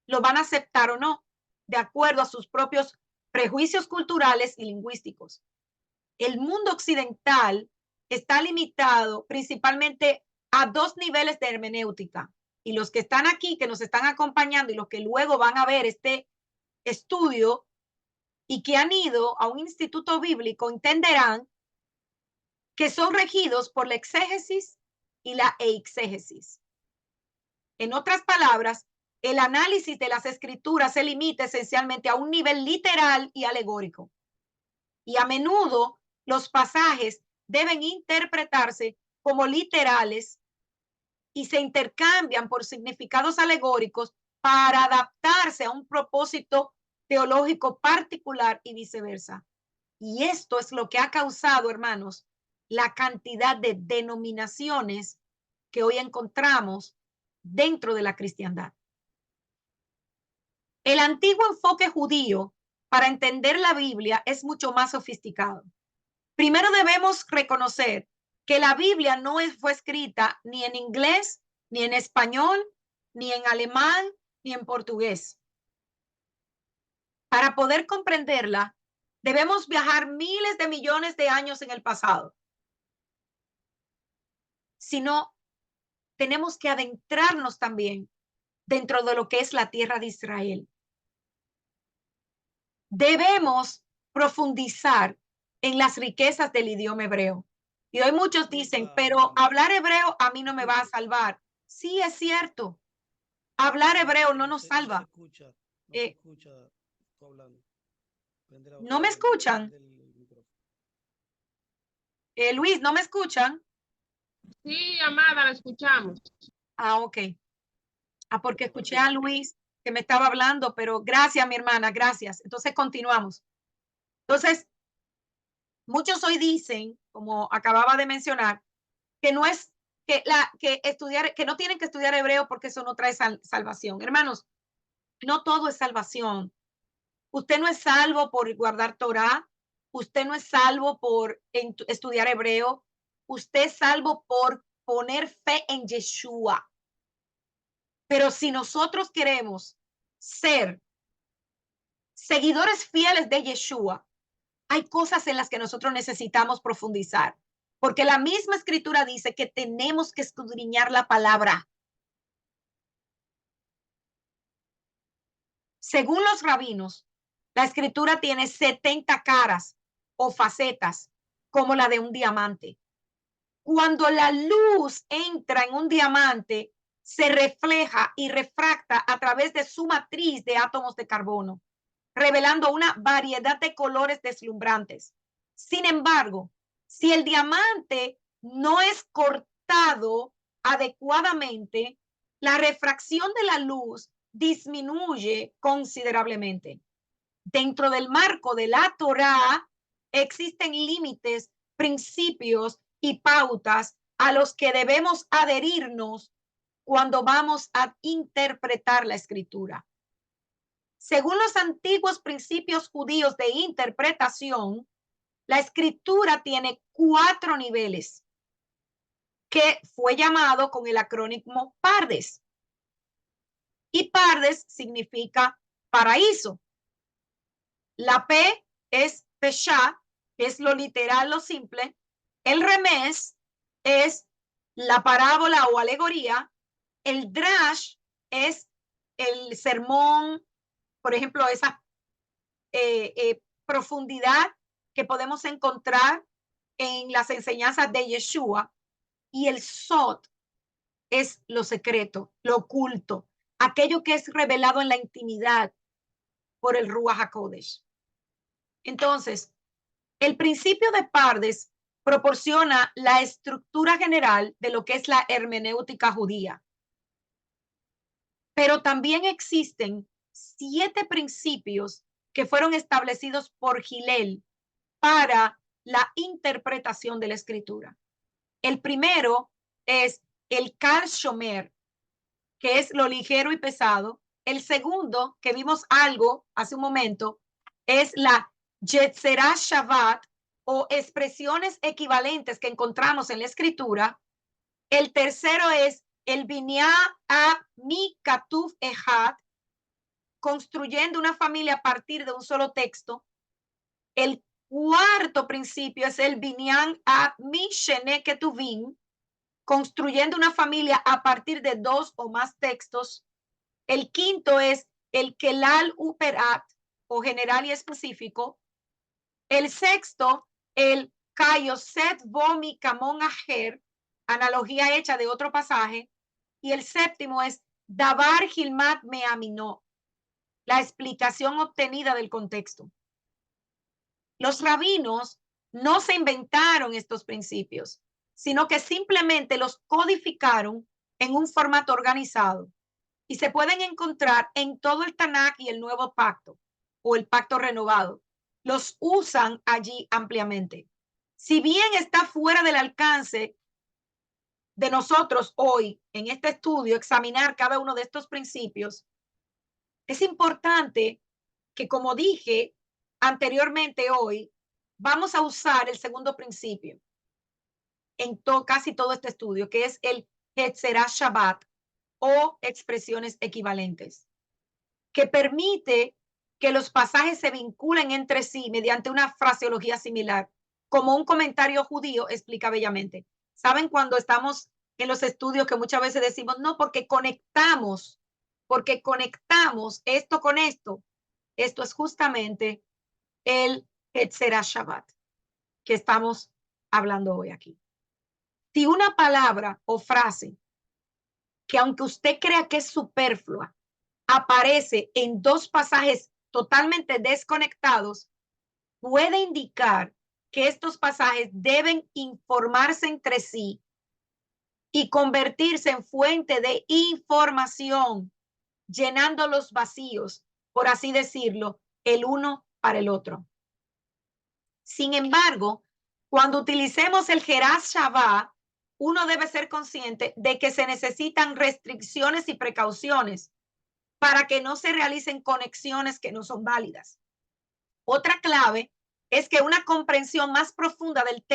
lo van a aceptar o no, de acuerdo a sus propios prejuicios culturales y lingüísticos. El mundo occidental está limitado principalmente a dos niveles de hermenéutica. Y los que están aquí, que nos están acompañando y los que luego van a ver este estudio y que han ido a un instituto bíblico, entenderán que son regidos por la exégesis y la exégesis. En otras palabras, el análisis de las escrituras se limita esencialmente a un nivel literal y alegórico. Y a menudo los pasajes deben interpretarse como literales y se intercambian por significados alegóricos para adaptarse a un propósito teológico particular y viceversa. Y esto es lo que ha causado, hermanos, la cantidad de denominaciones que hoy encontramos dentro de la cristiandad. El antiguo enfoque judío para entender la Biblia es mucho más sofisticado. Primero debemos reconocer que la Biblia no fue escrita ni en inglés, ni en español, ni en alemán, ni en portugués. Para poder comprenderla, debemos viajar miles de millones de años en el pasado. Sino tenemos que adentrarnos también dentro de lo que es la tierra de Israel. Debemos profundizar en las riquezas del idioma hebreo. Y hoy muchos dicen, pero hablar hebreo a mí no me va a salvar. Sí, es cierto. Hablar hebreo no nos salva. ¿No me escuchan? Luis, ¿no me escuchan? Sí, amada, la escuchamos. Ah, ok. Ah, porque escuché a Luis que me estaba hablando, pero gracias, mi hermana, gracias. Entonces continuamos. Entonces, muchos hoy dicen, como acababa de mencionar, que no es que estudiar, que no tienen que estudiar hebreo porque eso no trae salvación. Hermanos, no todo es salvación. Usted no es salvo por guardar Torah, usted no es salvo por estudiar hebreo, usted es salvo por poner fe en Yeshua. Pero si nosotros queremos ser seguidores fieles de Yeshua, hay cosas en las que nosotros necesitamos profundizar, porque la misma escritura dice que tenemos que escudriñar la palabra. Según los rabinos, la escritura tiene 70 caras o facetas, como la de un diamante. Cuando la luz entra en un diamante, se refleja y refracta a través de su matriz de átomos de carbono, revelando una variedad de colores deslumbrantes. Sin embargo, si el diamante no es cortado adecuadamente, la refracción de la luz disminuye considerablemente. Dentro del marco de la Torá existen límites, principios y pautas a los que debemos adherirnos cuando vamos a interpretar la escritura. Según los antiguos principios judíos de interpretación, la escritura tiene 4 niveles que fue llamado con el acrónimo Pardes. Y Pardes significa paraíso. La P es Pesha, que es lo literal, lo simple. El Remés es la parábola o alegoría. El Drash es el sermón, por ejemplo, esa profundidad que podemos encontrar en las enseñanzas de Yeshua. Y el Sot es lo secreto, lo oculto, aquello que es revelado en la intimidad por el Ruach HaKodesh. Entonces, el principio de Pardes proporciona la estructura general de lo que es la hermenéutica judía. Pero también existen 7 principios que fueron establecidos por Hillel para la interpretación de la escritura. El primero es el Kal Shomer, que es lo ligero y pesado. El segundo, que vimos algo hace un momento, es la Yetzerah Shabbat, o expresiones equivalentes que encontramos en la escritura. El tercero es el Binyah Ab Mi Katuv Ehad, construyendo una familia a partir de un solo texto. El cuarto principio es el Binyan Ab Mi Shene Ketuvim, construyendo una familia a partir de 2 o más textos. El quinto es el Kelal Uperat, o general y específico. El sexto, el Kayoset Bomi Kamon Aher, analogía hecha de otro pasaje. Y el séptimo es Dabar Gilmat Meaminó, la explicación obtenida del contexto. Los rabinos no se inventaron estos principios, sino que simplemente los codificaron en un formato organizado y se pueden encontrar en todo el Tanaj y el Nuevo Pacto o el Pacto Renovado. Los usan allí ampliamente. Si bien está fuera del alcance de nosotros hoy en este estudio examinar cada uno de estos principios, es importante que, como dije anteriormente hoy, vamos a usar el segundo principio en casi todo este estudio, que es el Yetzerah Shabbat, o expresiones equivalentes, que permite que los pasajes se vinculen entre sí mediante una fraseología similar, como un comentario judío explica bellamente. ¿Saben cuando estamos en los estudios que muchas veces decimos, no, porque conectamos esto con esto? Esto es justamente el Yetzerah Shabbat que estamos hablando hoy aquí. Si una palabra o frase que aunque usted crea que es superflua, aparece en 2 pasajes totalmente desconectados, puede indicar que estos pasajes deben informarse entre sí y convertirse en fuente de información, llenando los vacíos, por así decirlo, el uno para el otro. Sin embargo, cuando utilicemos el Jeraz Shabbat, uno debe ser consciente de que se necesitan restricciones y precauciones para que no se realicen conexiones que no son válidas. Otra clave es que una comprensión más profunda del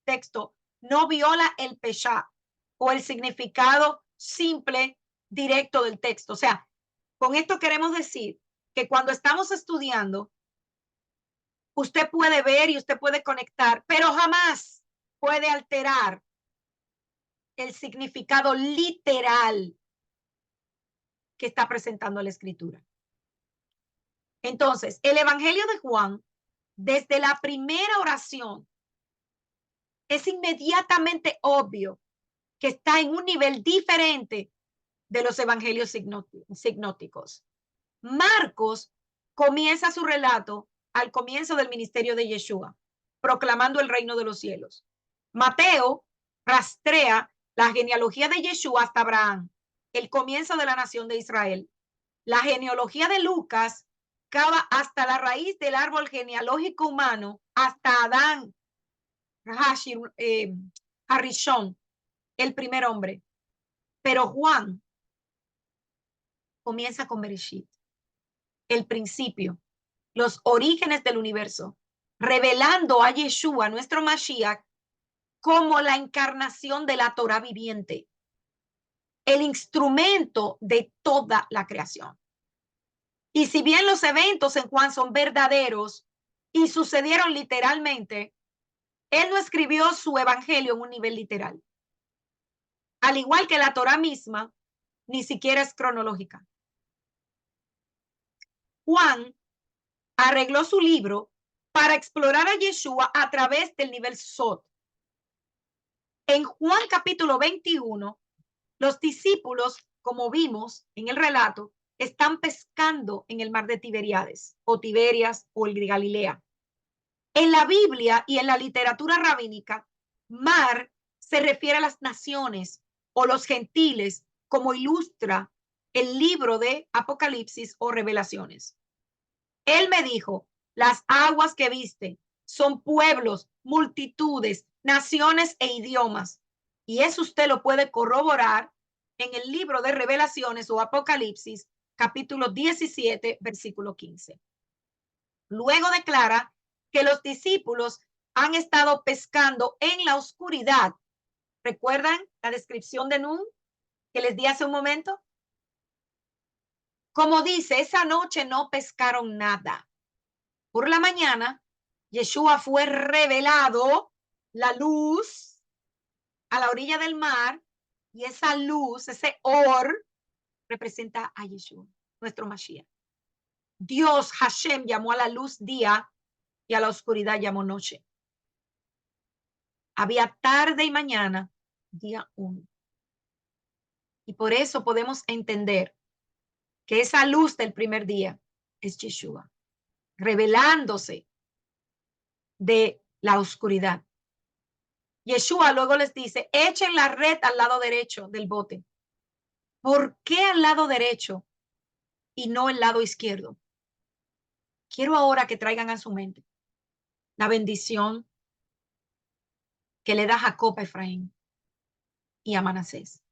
texto no viola el peshá, o el significado simple directo del texto. O sea, con esto queremos decir que cuando estamos estudiando, usted puede ver y usted puede conectar, pero jamás puede alterar el significado literal que está presentando la escritura. Entonces, el Evangelio de Juan, desde la primera oración, es inmediatamente obvio que está en un nivel diferente de los evangelios sinópticos. Marcos comienza su relato al comienzo del ministerio de Yeshua, proclamando el reino de los cielos. Mateo rastrea la genealogía de Yeshua hasta Abraham, el comienzo de la nación de Israel. La genealogía de Lucas cava hasta la raíz del árbol genealógico humano, hasta Adán, Harishon, el primer hombre. Pero Juan comienza con Bereshit, el principio, los orígenes del universo, revelando a Yeshua, nuestro Mashiach, como la encarnación de la Torah viviente, el instrumento de toda la creación. Y si bien los eventos en Juan son verdaderos y sucedieron literalmente, él no escribió su evangelio en un nivel literal. Al igual que la Torah misma, ni siquiera es cronológica. Juan arregló su libro para explorar a Yeshua a través del nivel Sod. En Juan capítulo 21, los discípulos, como vimos en el relato, están pescando en el mar de Tiberíades, o Tiberias, o el Galilea. En la Biblia y en la literatura rabínica, mar se refiere a las naciones o los gentiles, como ilustra el libro de Apocalipsis o Revelaciones. Él me dijo, las aguas que viste son pueblos, multitudes, naciones e idiomas. Y eso usted lo puede corroborar en el libro de Revelaciones o Apocalipsis, capítulo 17, versículo 15. Luego declara que los discípulos han estado pescando en la oscuridad. ¿Recuerdan la descripción de Nun que les di hace un momento? Como dice, esa noche no pescaron nada. Por la mañana, Yeshua fue revelado, la luz, a la orilla del mar, y esa luz, ese or, representa a Yeshua, nuestro Mashiach. Dios, Hashem, llamó a la luz día y a la oscuridad llamó noche. Había tarde y mañana, día 1. Y por eso podemos entender que esa luz del primer día es Yeshua, revelándose de la oscuridad. Yeshua luego les dice, echen la red al lado derecho del bote. ¿Por qué al lado derecho y no el lado izquierdo? Quiero ahora que traigan a su mente la bendición que le da Jacob a Efraín y a Manasés.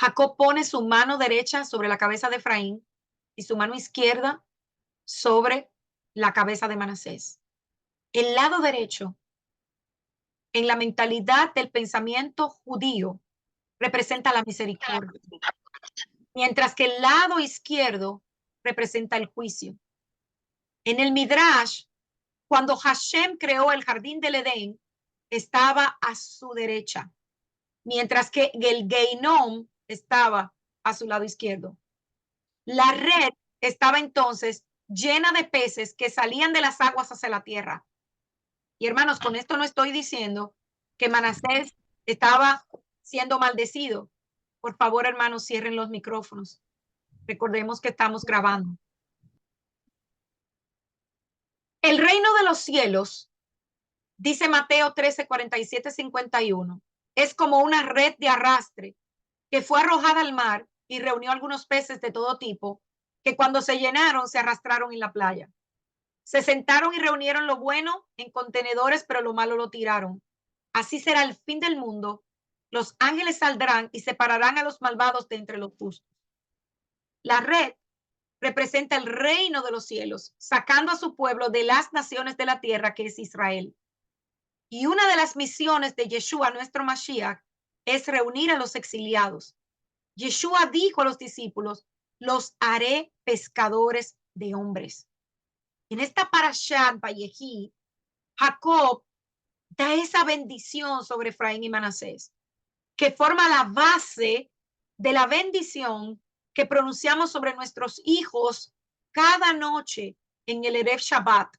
Jacob pone su mano derecha sobre la cabeza de Efraín y su mano izquierda sobre la cabeza de Manasés. El lado derecho, en la mentalidad del pensamiento judío, representa la misericordia, mientras que el lado izquierdo representa el juicio. En el Midrash, cuando Hashem creó el jardín del Edén, estaba a su derecha, mientras que el Geinom estaba a su lado izquierdo. La red estaba entonces llena de peces que salían de las aguas hacia la tierra. Y hermanos, con esto no estoy diciendo que Manasés estaba siendo maldecido. Por favor, hermanos, cierren los micrófonos. Recordemos que estamos grabando. El reino de los cielos, dice Mateo 13, 47, 51, es como una red de arrastre que fue arrojada al mar y reunió algunos peces de todo tipo, que cuando se llenaron se arrastraron en la playa. Se sentaron y reunieron lo bueno en contenedores, pero lo malo lo tiraron. Así será el fin del mundo. Los ángeles saldrán y separarán a los malvados de entre los justos. La red representa el reino de los cielos, sacando a su pueblo de las naciones de la tierra, que es Israel. Y una de las misiones de Yeshua, nuestro Mashiach, es reunir a los exiliados. Yeshua dijo a los discípulos, los haré pescadores de hombres. En esta parashat Vayehi, Jacob da esa bendición sobre Efraín y Manasés, que forma la base de la bendición que pronunciamos sobre nuestros hijos cada noche en el Erev Shabbat.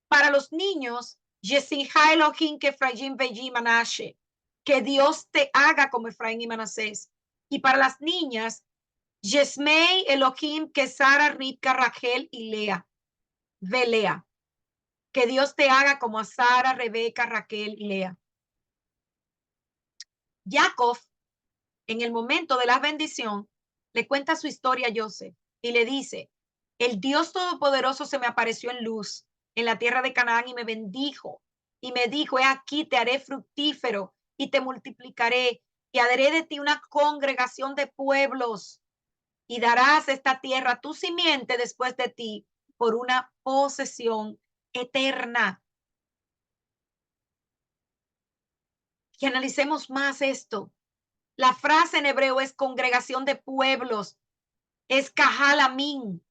Para los niños, Yesija Elohim que Efraín Veji Manashe, que Dios te haga como Efraín y Manasés. Y para las niñas, Yesmei Elohim que Sara, Ribka, Rachel y Lea, Velea, que Dios te haga como a Sara, Rebeca, Raquel y Lea. Jacob, en el momento de la bendición, le cuenta su historia a Joseph y le dice, el Dios Todopoderoso se me apareció en luz en la tierra de Canaán y me bendijo y me dijo, he aquí te haré fructífero y te multiplicaré y haré de ti una congregación de pueblos y darás esta tierra a tu simiente después de ti por una posesión eterna. Y analicemos más esto. La frase en hebreo es congregación de pueblos, es Kahal Amin.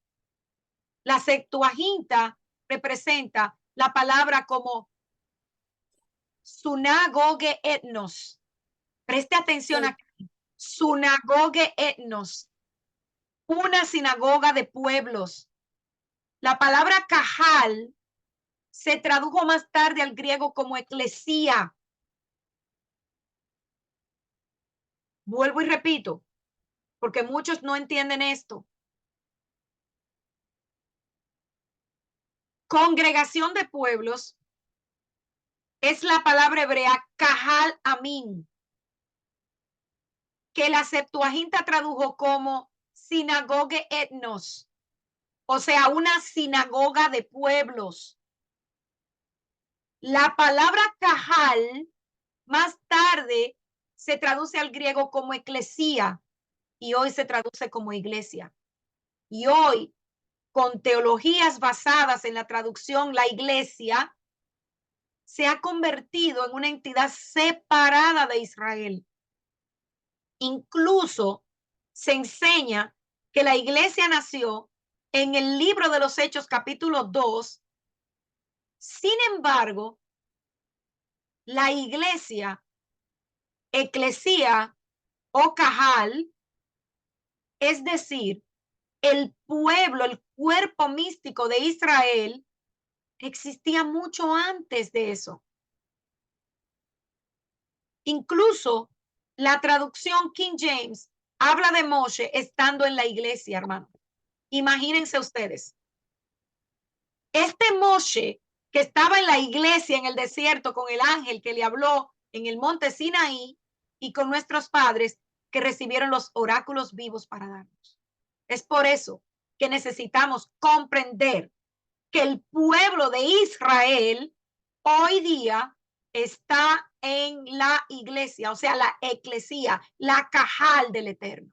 La Septuaginta representa la palabra como sunagoge etnos. Preste atención aquí. Sunagoge etnos. Una sinagoga de pueblos. La palabra Kahal se tradujo más tarde al griego como eclesía. Vuelvo y repito, porque muchos no entienden esto. Congregación de pueblos es la palabra hebrea Kahal Amin. que la Septuaginta tradujo como sinagoge etnos, o sea, una sinagoga de pueblos. La palabra cajal más tarde se traduce al griego como eclesía y hoy se traduce como iglesia. Y hoy, con teologías basadas en la traducción, la iglesia se ha convertido en una entidad separada de Israel. Incluso se enseña que la iglesia nació en el libro de los Hechos, capítulo 2. Sin embargo, la iglesia, eclesía o cajal, es decir, el pueblo, el cuerpo místico de Israel, existía mucho antes de eso. Incluso la traducción King James habla de Moshe estando en la iglesia, hermano. Imagínense ustedes. Este Moshe que estaba en la iglesia en el desierto con el ángel que le habló en el monte Sinaí y con nuestros padres que recibieron los oráculos vivos para darnos. Es por eso que necesitamos comprender que el pueblo de Israel hoy día está en la iglesia, o sea, la eclesía, la cajal del Eterno.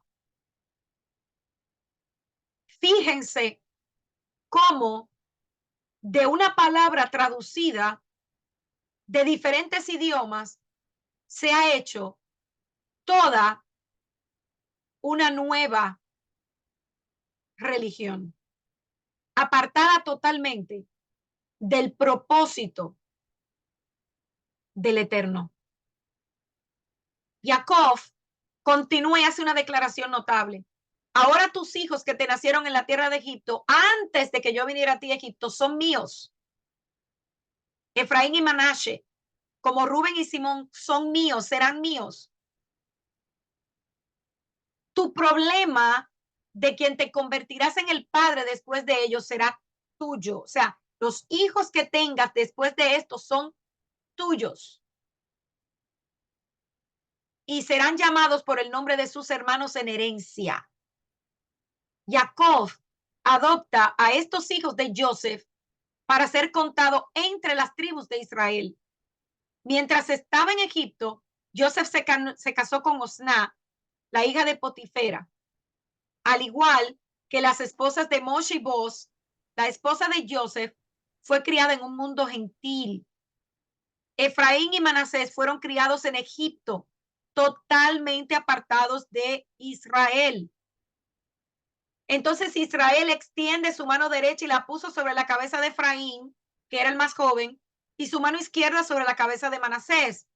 Fíjense cómo de una palabra traducida de diferentes idiomas se ha hecho toda una nueva religión, apartada totalmente del propósito del Eterno. Jacob continúa y hace una declaración notable. Ahora tus hijos que te nacieron en la tierra de Egipto, antes de que yo viniera a ti a Egipto, son míos. Efraín y Manashe, como Rubén y Simón, son míos, serán míos. Tu problema de quien te convertirás en el padre después de ellos será tuyo. O sea, los hijos que tengas después de esto son tuyos. Y serán llamados por el nombre de sus hermanos en herencia. Jacob adopta a estos hijos de Joseph para ser contado entre las tribus de Israel. Mientras estaba en Egipto, Joseph se casó con Osná, la hija de Potifera, al igual que las esposas de Moshe y Boz. La esposa de Joseph fue criada en un mundo gentil. Efraín y Manasés fueron criados en Egipto, totalmente apartados de Israel. Entonces Israel extiende su mano derecha y la puso sobre la cabeza de Efraín, que era el más joven, y su mano izquierda sobre la cabeza de Manasés,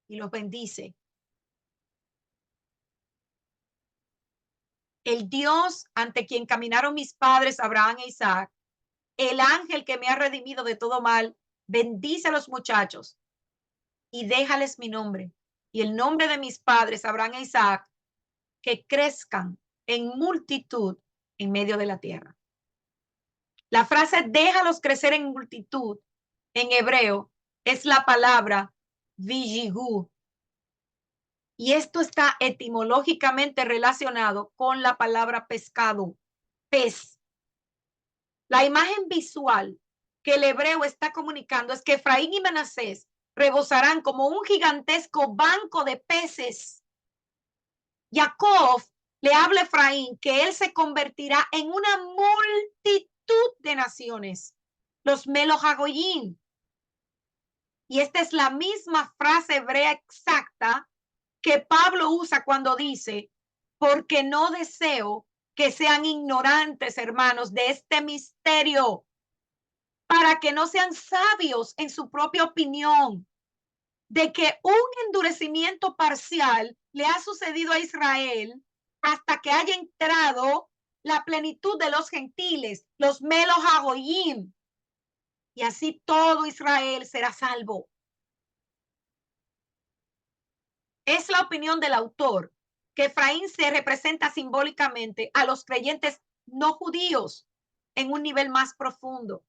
y los bendice. El Dios ante quien caminaron mis padres, Abraham e Isaac, el ángel que me ha redimido de todo mal, bendice a los muchachos y déjales mi nombre y el nombre de mis padres, Abraham e Isaac, que crezcan en multitud en medio de la tierra. La frase déjalos crecer en multitud en hebreo es la palabra vijigu. Y esto está etimológicamente relacionado con la palabra pescado, pez. La imagen visual que el hebreo está comunicando es que Efraín y Manasés rebosarán como un gigantesco banco de peces. Jacob le habla a Efraín que él se convertirá en una multitud de naciones, los Melohagoyim. Y esta es la misma frase hebrea exacta que Pablo usa cuando dice, porque no deseo que sean ignorantes, hermanos, de este misterio, para que no sean sabios en su propia opinión, de que un endurecimiento parcial le ha sucedido a Israel hasta que haya entrado la plenitud de los gentiles, los Melohagoyim, y así todo Israel será salvo. Es la opinión del autor que Efraín se representa simbólicamente a los creyentes no judíos en un nivel más profundo.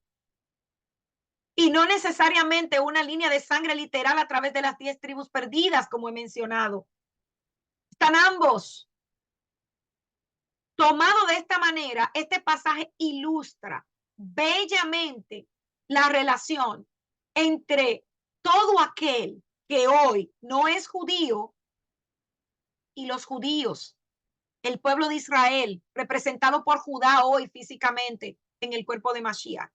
Y no necesariamente una línea de sangre literal a través de las 10 tribus perdidas, como he mencionado, Están ambos. Tomado de esta manera, este pasaje ilustra bellamente la relación entre todo aquel que hoy no es judío y los judíos, el pueblo de Israel, representado por Judá hoy físicamente en el cuerpo de Mashiach,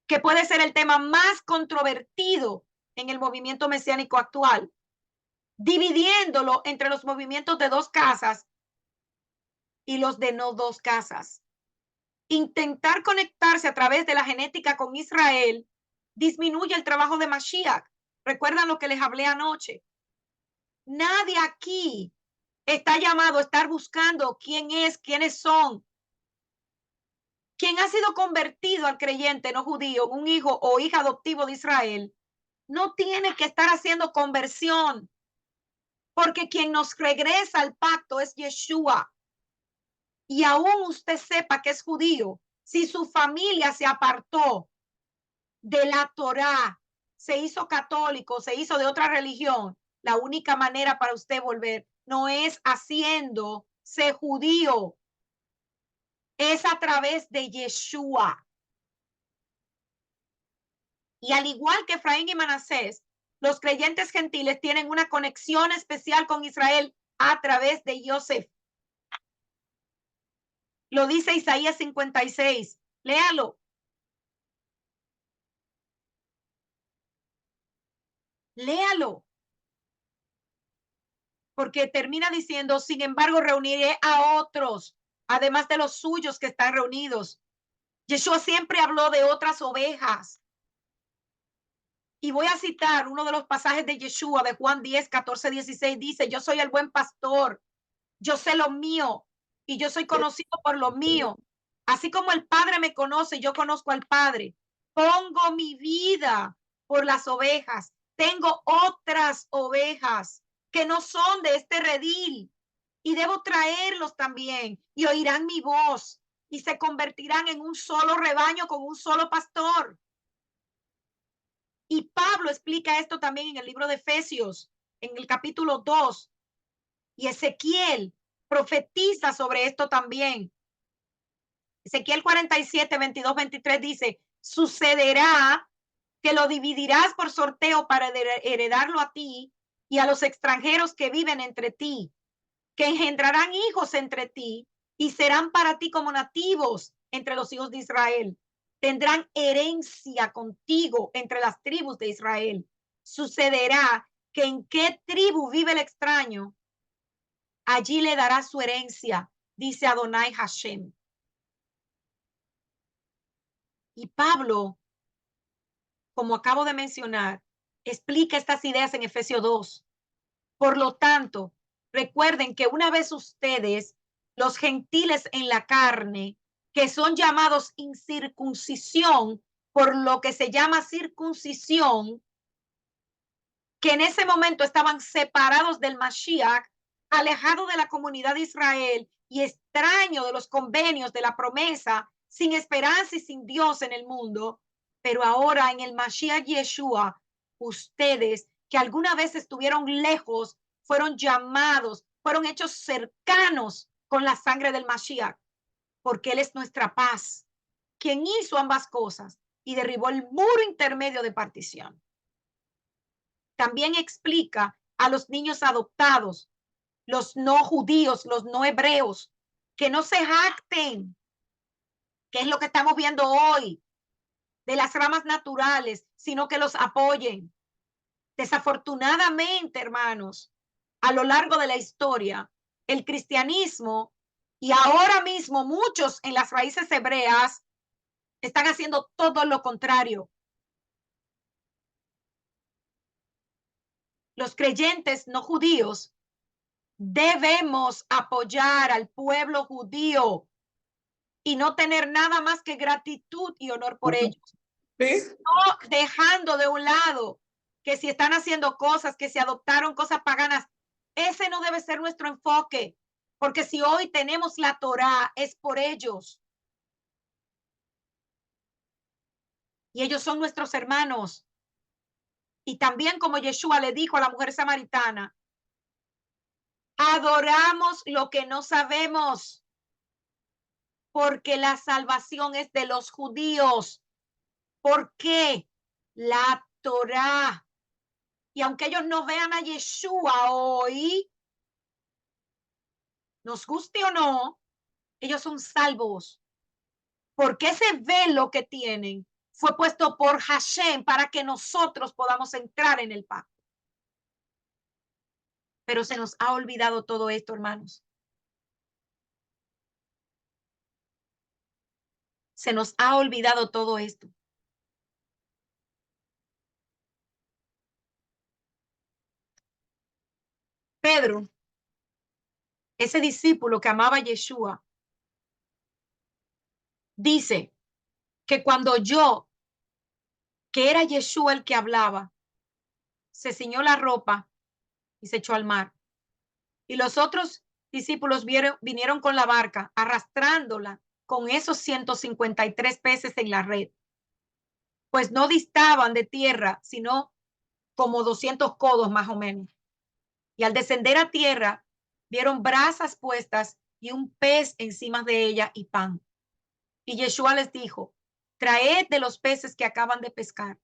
que puede ser el tema más controvertido en el movimiento mesiánico actual, dividiéndolo entre los movimientos de dos casas y los de no dos casas. Intentar conectarse a través de la genética con Israel disminuye el trabajo de Mashiach. Recuerdan lo que les hablé anoche. Nadie aquí está llamado a estar buscando quién es, quiénes son. Quien ha sido convertido al creyente no judío, un hijo o hija adoptivo de Israel, no tiene que estar haciendo conversión, porque quien nos regresa al pacto es Yeshua. Y aún usted sepa que es judío, si su familia se apartó de la Torá, se hizo católico, se hizo de otra religión, la única manera para usted volver no es haciéndose judío, es a través de Yeshua. Y al igual que Efraín y Manasés, los creyentes gentiles tienen una conexión especial con Israel a través de Yosef. Lo dice Isaías 56. Léalo. Léalo. Porque termina diciendo, sin embargo, reuniré a otros, además de los suyos que están reunidos. Yeshua siempre habló de otras ovejas. Y voy a citar uno de los pasajes de Yeshua de Juan 10, 14, 16. Dice, yo soy el buen pastor, yo sé lo mío y yo soy conocido por lo mío. Así como el Padre me conoce, yo conozco al Padre. Pongo mi vida por las ovejas. Tengo otras ovejas que no son de este redil y debo traerlos también y oirán mi voz y se convertirán en un solo rebaño con un solo pastor. Y Pablo explica esto también en el libro de Efesios, en el capítulo 2. Y Ezequiel profetiza sobre esto también. Ezequiel 47, 22, 23 dice, sucederá que lo dividirás por sorteo para heredarlo a ti y a los extranjeros que viven entre ti, que engendrarán hijos entre ti y serán para ti como nativos entre los hijos de Israel. Tendrán herencia contigo entre las tribus de Israel. Sucederá que en qué tribu vive el extraño, allí le dará su herencia, dice Adonai Hashem. Y Pablo, como acabo de mencionar, explica estas ideas en Efesios 2. Por lo tanto, recuerden que una vez ustedes, los gentiles en la carne, que son llamados incircuncisión, por lo que se llama circuncisión, que en ese momento estaban separados del Mashiach, alejados de la comunidad de Israel y extraño de los convenios de la promesa, sin esperanza y sin Dios en el mundo, pero ahora en el Mashiach Yeshua, ustedes que alguna vez estuvieron lejos, fueron llamados, fueron hechos cercanos con la sangre del Mashiach, porque Él es nuestra paz, quien hizo ambas cosas y derribó el muro intermedio de partición. También explica a los niños adoptados, los no judíos, los no hebreos, que no se jacten, que es lo que estamos viendo hoy, de las ramas naturales, sino que los apoyen. Desafortunadamente, hermanos, a lo largo de la historia, el cristianismo y ahora mismo muchos en las raíces hebreas están haciendo todo lo contrario. Los creyentes no judíos debemos apoyar al pueblo judío y no tener nada más que gratitud y honor por ellos. ¿Sí? No dejando de un lado que si están haciendo cosas, que se adoptaron cosas paganas, ese no debe ser nuestro enfoque, porque si hoy tenemos la Torá es por ellos. Y ellos son nuestros hermanos. Y también como Yeshua le dijo a la mujer samaritana, Adoramos lo que no sabemos, porque la salvación es de los judíos. ¿Por qué? La Torá. Y aunque ellos no vean a Yeshua hoy, nos guste o no, ellos son salvos. Porque ese velo que tienen fue puesto por Hashem para que nosotros podamos entrar en el pacto. Pero se nos ha olvidado todo esto, hermanos. Se nos ha olvidado todo esto. Pedro, ese discípulo que amaba a Yeshua, dice que cuando oyó que era Yeshua el que hablaba, se ciñó la ropa y se echó al mar. Y los otros discípulos vinieron con la barca, arrastrándola con esos 153 peces en la red, pues no distaban de tierra, sino como 200 codos más o menos. Y al descender a tierra, vieron brasas puestas y un pez encima de ella y pan. Y Yeshua les dijo, traed de los peces que acaban de pescar.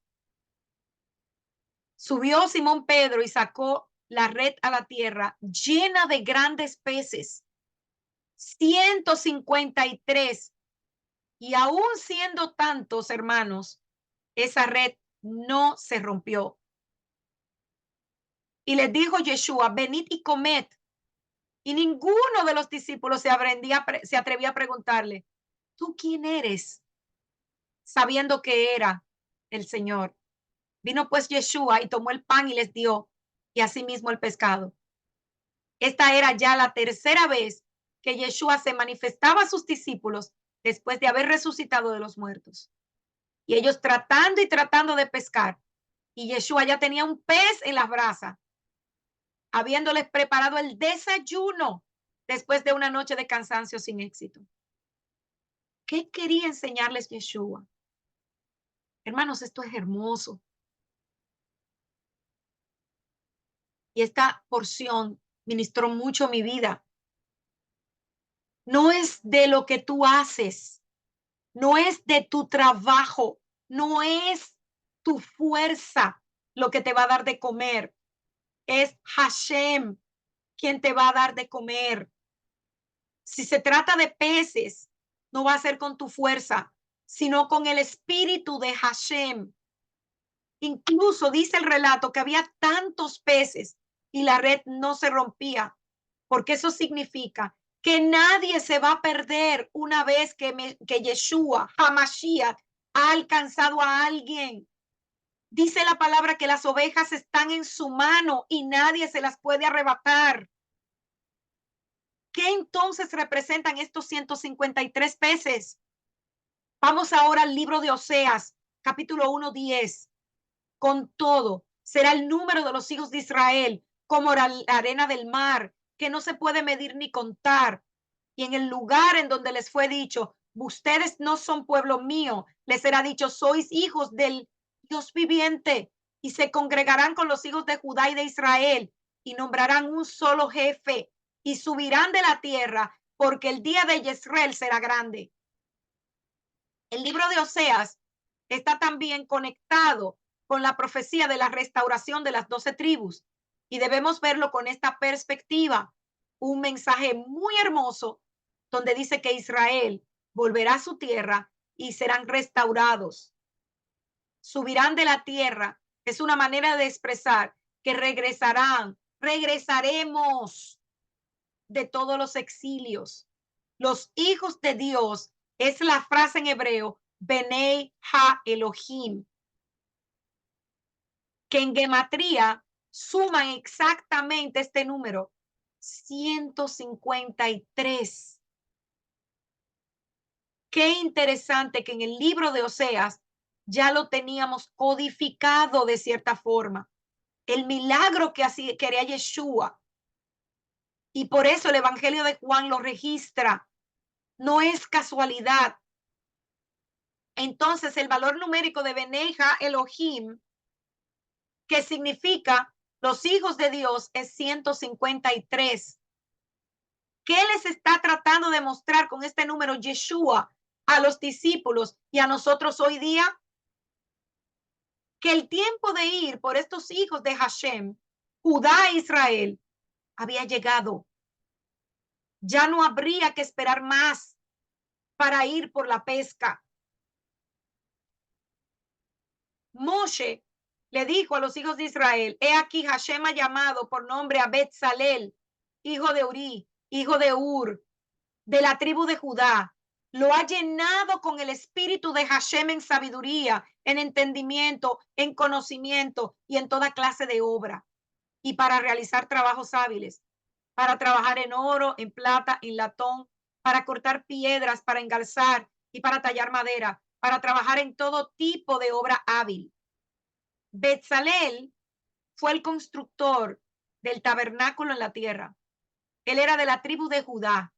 Subió Simón Pedro y sacó la red a la tierra llena de grandes peces, 153. Y aún siendo tantos, hermanos, esa red no se rompió. Y les dijo Yeshua, venid y comed. Y ninguno de los discípulos se atrevía a preguntarle, ¿tú quién eres? Sabiendo que era el Señor. Vino pues Yeshua y tomó el pan y les dio, y asimismo el pescado. Esta era ya la tercera vez que Yeshua se manifestaba a sus discípulos después de haber resucitado de los muertos. Y ellos tratando y tratando de pescar. Y Yeshua ya tenía un pez en las brasas, habiéndoles preparado el desayuno después de una noche de cansancio sin éxito. ¿Qué quería enseñarles Yeshua? Hermanos, esto es hermoso. Y esta porción ministró mucho mi vida. No es de lo que tú haces, no es de tu trabajo, no es tu fuerza lo que te va a dar de comer. Es Hashem quien te va a dar de comer. Si se trata de peces, no va a ser con tu fuerza, sino con el espíritu de Hashem. Incluso dice el relato que había tantos peces y la red no se rompía, porque eso significa que nadie se va a perder una vez que Yeshua, Hamashiach, ha alcanzado a alguien. Dice la palabra que las ovejas están en su mano y nadie se las puede arrebatar. ¿Qué entonces representan estos 153 peces? Vamos ahora al libro de Oseas, capítulo 1:10. Con todo, será el número de los hijos de Israel como la arena del mar, que no se puede medir ni contar. Y en el lugar en donde les fue dicho, ustedes no son pueblo mío, les será dicho, sois hijos del Dios viviente, y se congregarán con los hijos de Judá y de Israel, y nombrarán un solo jefe, y subirán de la tierra, porque el día de Yesreel será grande. El libro de Oseas está también conectado con la profecía de la restauración de las 12 tribus, y debemos verlo con esta perspectiva. Un mensaje muy hermoso donde dice que Israel volverá a su tierra y serán restaurados. Subirán de la tierra es una manera de expresar que regresaremos de todos los exilios. Los hijos de Dios es la frase en hebreo, Benei Ha Elohim, que en gematría suman exactamente este número, 153. Qué interesante que en el libro de Oseas ya lo teníamos codificado de cierta forma. El milagro que quería Yeshua. Y por eso el Evangelio de Juan lo registra. No es casualidad. Entonces, el valor numérico de Benei Ha Elohim, que significa los hijos de Dios, es 153. ¿Qué les está tratando de mostrar con este número Yeshua a los discípulos y a nosotros hoy día? Que el tiempo de ir por estos hijos de Hashem, Judá e Israel, había llegado. Ya no habría que esperar más para ir por la pesca. Moshe le dijo a los hijos de Israel: he aquí Hashem ha llamado por nombre a Betzalel, hijo de Uri, hijo de Ur, de la tribu de Judá. Lo ha llenado con el espíritu de Hashem en sabiduría, en entendimiento, en conocimiento y en toda clase de obra. Y para realizar trabajos hábiles, para trabajar en oro, en plata, en latón, para cortar piedras, para engalzar y para tallar madera, para trabajar en todo tipo de obra hábil. Betzalel fue el constructor del tabernáculo en la tierra. Él era de la tribu de Judá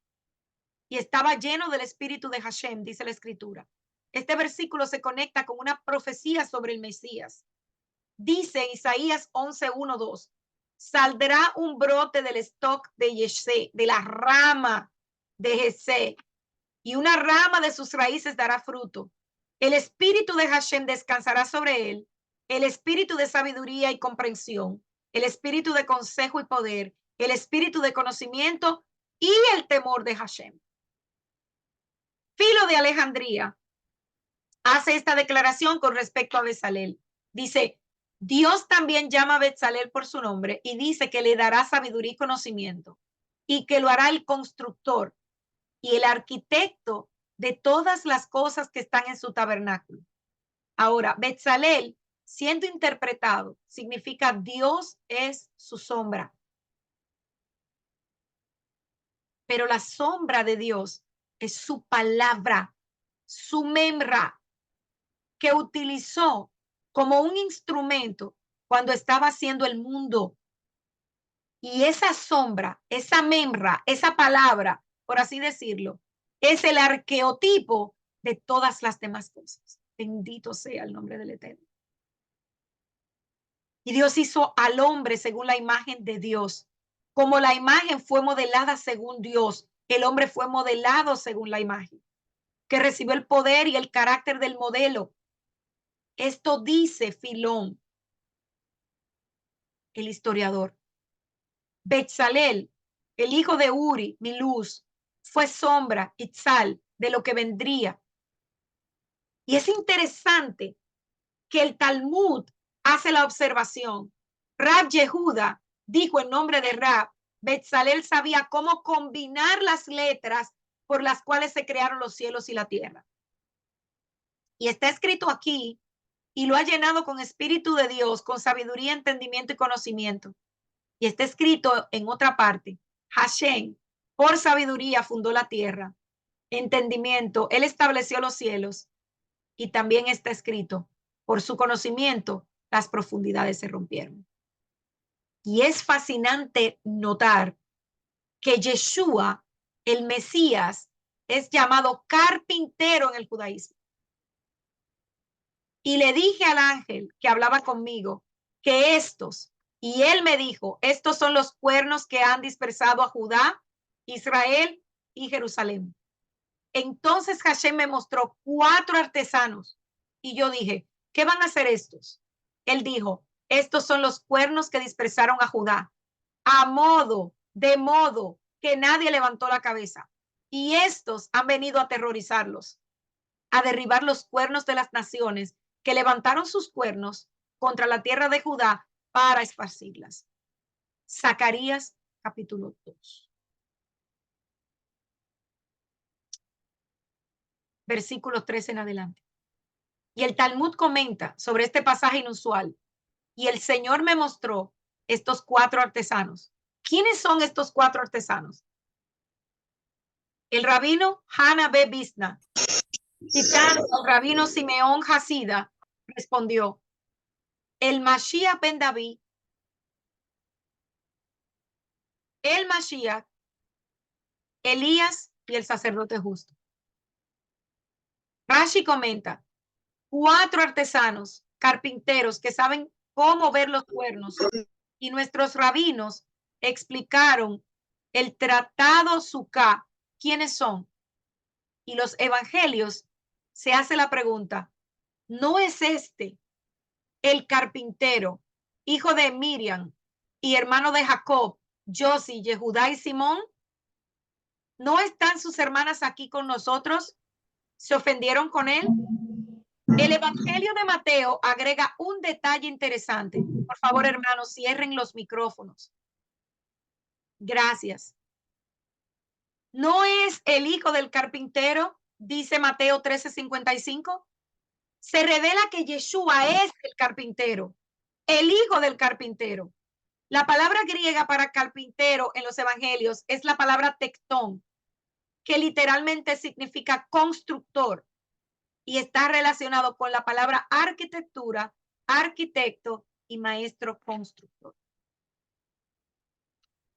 y estaba lleno del espíritu de Hashem, dice la escritura. Este versículo se conecta con una profecía sobre el Mesías. Dice en Isaías 11:1-2, saldrá un brote del stock de Yesé, de la rama de Jesé, y una rama de sus raíces dará fruto. El espíritu de Hashem descansará sobre él, el espíritu de sabiduría y comprensión, el espíritu de consejo y poder, el espíritu de conocimiento y el temor de Hashem. Filo de Alejandría hace esta declaración con respecto a Bezalel. Dice: Dios también llama a Betzalel por su nombre y dice que le dará sabiduría y conocimiento y que lo hará el constructor y el arquitecto de todas las cosas que están en su tabernáculo. Ahora, Betzalel, siendo interpretado, significa Dios es su sombra. Pero la sombra de Dios es su palabra, su memra, que utilizó como un instrumento cuando estaba haciendo el mundo. Y esa sombra, esa memra, esa palabra, por así decirlo, es el arqueotipo de todas las demás cosas. Bendito sea el nombre del Eterno. Y Dios hizo al hombre según la imagen de Dios. Como la imagen fue modelada según Dios, el hombre fue modelado según la imagen, que recibió el poder y el carácter del modelo. Esto dice Filón, el historiador. Betzalel, el hijo de Uri, mi luz, fue sombra, Itzal, de lo que vendría. Y es interesante que el Talmud hace la observación. Rab Yehuda dijo en nombre de Rab, Betzalel sabía cómo combinar las letras por las cuales se crearon los cielos y la tierra. Y está escrito aquí, y lo ha llenado con espíritu de Dios, con sabiduría, entendimiento y conocimiento. Y está escrito en otra parte, Hashem, por sabiduría fundó la tierra, entendimiento, él estableció los cielos. Y también está escrito, por su conocimiento, las profundidades se rompieron. Y es fascinante notar que Yeshua, el Mesías, es llamado carpintero en el judaísmo. Y le dije al ángel que hablaba conmigo que y él me dijo, estos son los cuernos que han dispersado a Judá, Israel y Jerusalén. Entonces Hashem me mostró 4 artesanos y yo dije, ¿qué van a hacer estos? Él dijo, estos son los cuernos que dispersaron a Judá, de modo que nadie levantó la cabeza. Y estos han venido a aterrorizarlos, a derribar los cuernos de las naciones que levantaron sus cuernos contra la tierra de Judá para esparcirlas. Zacarías capítulo 2. Versículos 13 en adelante. Y el Talmud comenta sobre este pasaje inusual. Y el Señor me mostró estos 4 artesanos. ¿Quiénes son estos 4 artesanos? El rabino Hana B. Bisna, citando al rabino Simeón Hasida, respondió, el Mashiach ben David, el Mashiach, Elías y el sacerdote justo. Rashi comenta, 4 artesanos, carpinteros que saben cómo ver los cuernos, y nuestros rabinos explicaron el tratado Sukkah, ¿quiénes son? Y los evangelios se hace la pregunta, ¿no es este el carpintero, hijo de Miriam y hermano de Jacob, Josi, Yehudá y Simón? ¿No están sus hermanas aquí con nosotros? ¿Se ofendieron con él? El Evangelio de Mateo agrega un detalle interesante. Por favor, hermanos, cierren los micrófonos. Gracias. ¿No es el hijo del carpintero? Dice Mateo 13:55. Se revela que Yeshua es el carpintero, el hijo del carpintero. La palabra griega para carpintero en los evangelios es la palabra tectón, que literalmente significa constructor y está relacionado con la palabra arquitectura, arquitecto y maestro constructor.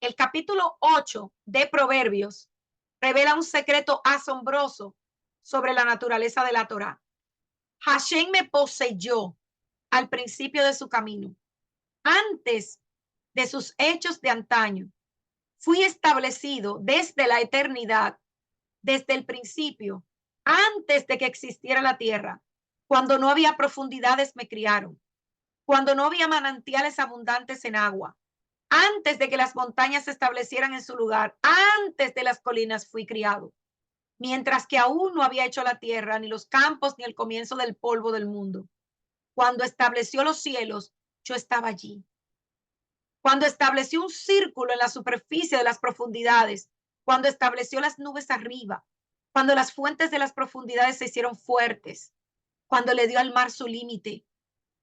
El capítulo 8 de Proverbios revela un secreto asombroso sobre la naturaleza de la Torá. Hashem me poseyó al principio de su camino, antes de sus hechos de antaño. Fui establecido desde la eternidad, desde el principio, antes de que existiera la tierra. Cuando no había profundidades me criaron, cuando no había manantiales abundantes en agua, antes de que las montañas se establecieran en su lugar, antes de las colinas fui criado, mientras que aún no había hecho la tierra, ni los campos, ni el comienzo del polvo del mundo. Cuando estableció los cielos, yo estaba allí. Cuando estableció un círculo en la superficie de las profundidades, cuando estableció las nubes arriba, cuando las fuentes de las profundidades se hicieron fuertes, cuando le dio al mar su límite,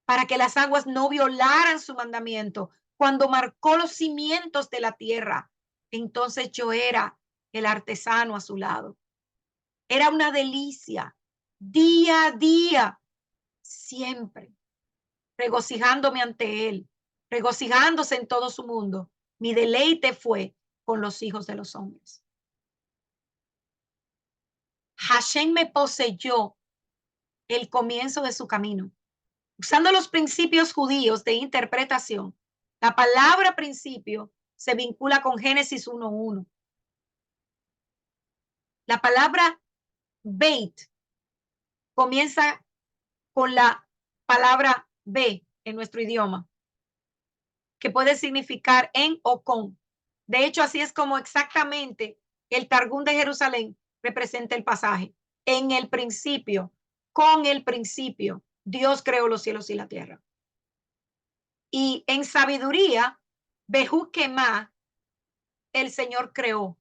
para que las aguas no violaran su mandamiento, cuando marcó los cimientos de la tierra, entonces yo era el artesano a su lado. Era una delicia, día a día, siempre, regocijándome ante él, regocijándose en todo su mundo. Mi deleite fue con los hijos de los hombres. Hashem me poseyó el comienzo de su camino. Usando los principios judíos de interpretación, la palabra principio se vincula con Génesis 1:1. La palabra Beit comienza con la palabra be en nuestro idioma, que puede significar en o con. De hecho, así es como exactamente el Targum de Jerusalén representa el pasaje. En el principio, con el principio, Dios creó los cielos y la tierra. Y en sabiduría, Behu Kemá, el Señor creó,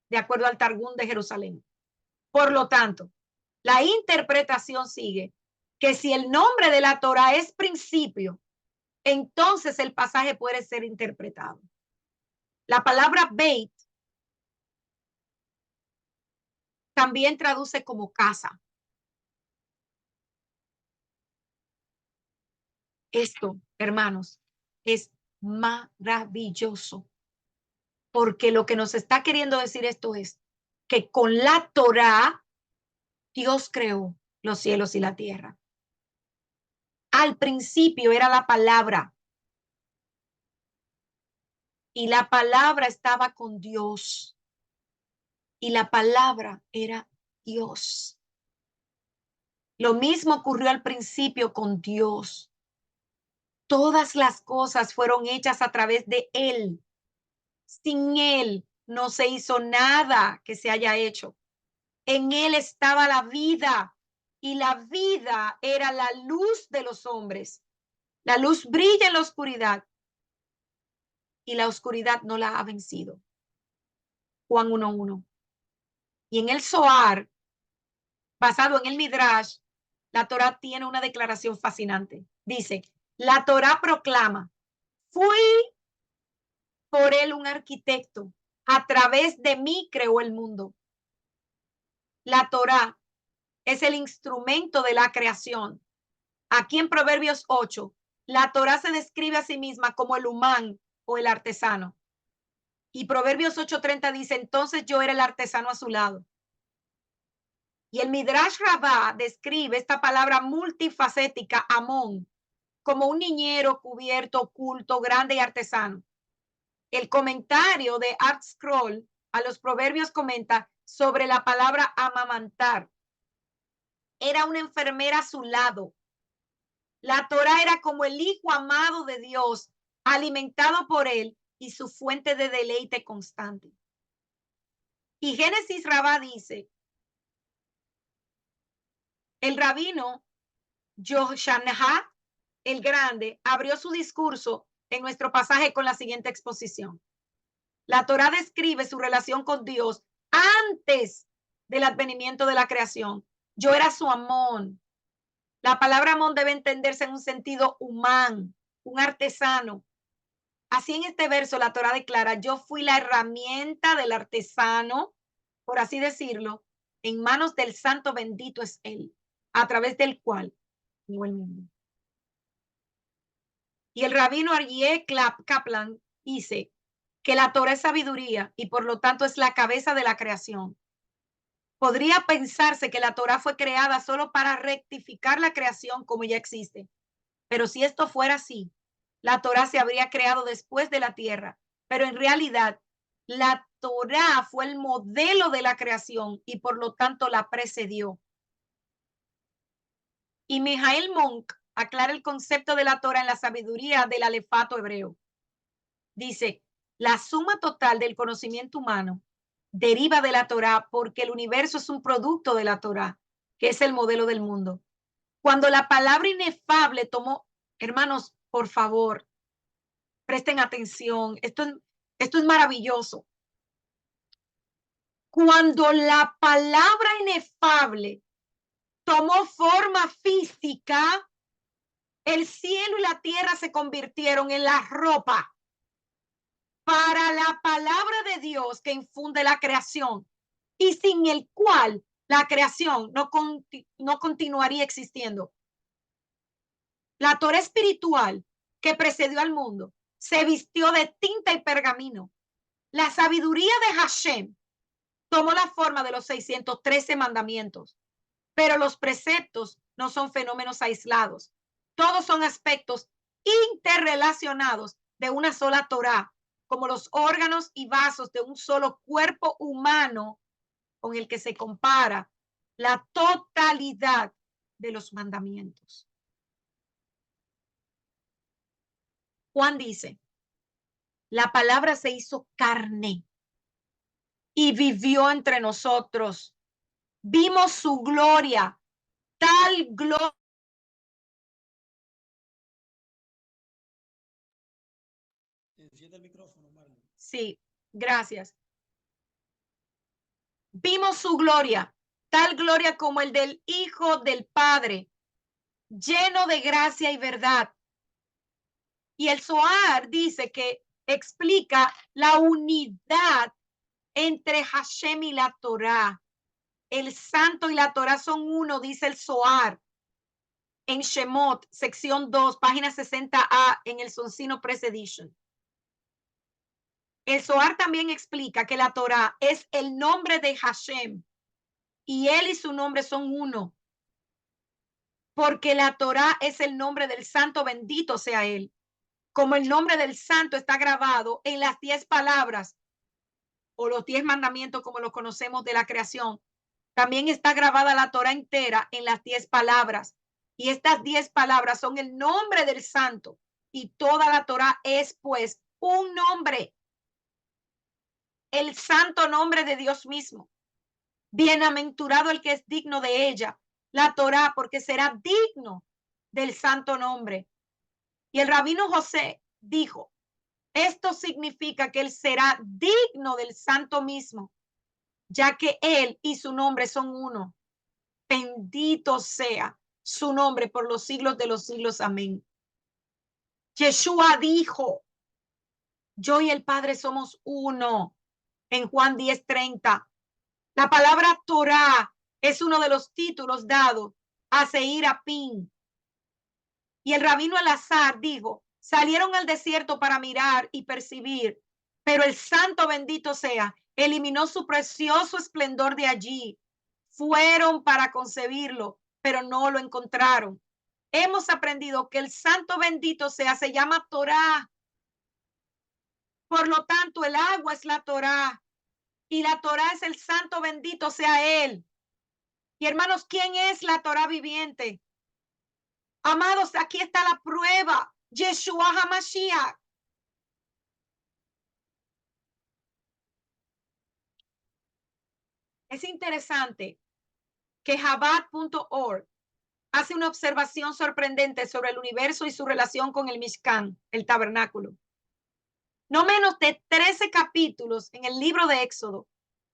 de acuerdo al Targum de Jerusalén. Por lo tanto, la interpretación sigue que si el nombre de la Torah es principio, entonces el pasaje puede ser interpretado. La palabra Beit también traduce como casa. Esto, hermanos, es maravilloso, porque lo que nos está queriendo decir esto es que con la Torá Dios creó los cielos y la tierra. Al principio era la palabra y la palabra estaba con Dios y la palabra era Dios. Lo mismo ocurrió al principio con Dios. Todas las cosas fueron hechas a través de Él. Sin Él no se hizo nada que se haya hecho. En Él estaba la vida y la vida era la luz de los hombres. La luz brilla en la oscuridad y la oscuridad no la ha vencido. Juan 1:1. Y en el Zohar, basado en el Midrash, la Torá tiene una declaración fascinante. Dice, la Torá proclama, fui por él un arquitecto, a través de mí creó el mundo. La Torá es el instrumento de la creación. Aquí en Proverbios 8, la Torá se describe a sí misma como el humán o el artesano. Y Proverbios 8:30 dice, entonces yo era el artesano a su lado. Y el Midrash Rabbah describe esta palabra multifacética, Amón, como un niñero cubierto, oculto, grande y artesano. El comentario de Art Scroll a los proverbios comenta sobre la palabra amamantar. Era una enfermera a su lado. La Torá era como el hijo amado de Dios, alimentado por él y su fuente de deleite constante. Y Génesis Rabá dice, el rabino Yoshanah el Grande abrió su discurso en nuestro pasaje con la siguiente exposición. La Torá describe su relación con Dios antes del advenimiento de la creación. Yo era su amón. La palabra amón debe entenderse en un sentido humano, un artesano. Así en este verso la Torá declara, yo fui la herramienta del artesano, por así decirlo, en manos del santo bendito es él, a través del cual creó el mundo. Y el rabino Aryeh Kaplan dice que la Torá es sabiduría y por lo tanto es la cabeza de la creación. Podría pensarse que la Torá fue creada solo para rectificar la creación como ya existe. Pero si esto fuera así, la Torá se habría creado después de la tierra. Pero en realidad, la Torá fue el modelo de la creación y por lo tanto la precedió. Y Mijael Monk aclara el concepto de la Torá en la sabiduría del alefato hebreo. Dice, la suma total del conocimiento humano deriva de la Torá porque el universo es un producto de la Torá, que es el modelo del mundo. Cuando la palabra inefable tomó, hermanos, por favor, presten atención, esto es maravilloso. Cuando la palabra inefable tomó forma física, el cielo y la tierra se convirtieron en la ropa para la palabra de Dios que infunde la creación y sin el cual la creación no continuaría existiendo. La Torá espiritual que precedió al mundo se vistió de tinta y pergamino. La sabiduría de Hashem tomó la forma de los 613 mandamientos, pero los preceptos no son fenómenos aislados. Todos son aspectos interrelacionados de una sola Torá, como los órganos y vasos de un solo cuerpo humano con el que se compara la totalidad de los mandamientos. Juan dice, la palabra se hizo carne y vivió entre nosotros. Vimos su gloria, tal gloria. Enciende el micrófono, Marlon. Sí, gracias. Vimos su gloria, tal gloria como el del Hijo del Padre, lleno de gracia y verdad. Y el Zohar dice que explica la unidad entre Hashem y la Torá. El santo y la Torá son uno, dice el Zohar. En Shemot, sección 2, página 60a, en el Soncino Press Edition. El Zohar también explica que la Torá es el nombre de Hashem y él y su nombre son uno. Porque la Torá es el nombre del santo, bendito sea él. Como el nombre del santo está grabado en las 10 palabras o los 10 mandamientos como los conocemos de la creación, también está grabada la Torá entera en las 10 palabras. Y estas 10 palabras son el nombre del santo y toda la Torá es pues un nombre. El santo nombre de Dios mismo. Bienaventurado el que es digno de ella, la Torá, porque será digno del santo nombre. Y el rabino José dijo, esto significa que él será digno del santo mismo, ya que él y su nombre son uno. Bendito sea su nombre por los siglos de los siglos. Amén. Yeshua dijo, yo y el Padre somos uno, en Juan 10:30. La palabra Torá es uno de los títulos dados a Seir Apin. Y el rabino Elazar dijo, salieron al desierto para mirar y percibir, pero el santo bendito sea, eliminó su precioso esplendor de allí. Fueron para concebirlo, pero no lo encontraron. Hemos aprendido que el santo bendito sea se llama Torá. Por lo tanto, el agua es la Torá y la Torá es el santo, bendito sea él. Y hermanos, ¿quién es la Torá viviente? Amados, aquí está la prueba. Yeshua HaMashiach. Es interesante que Chabad.org hace una observación sorprendente sobre el universo y su relación con el Mishkan, el tabernáculo. No menos de 13 capítulos en el libro de Éxodo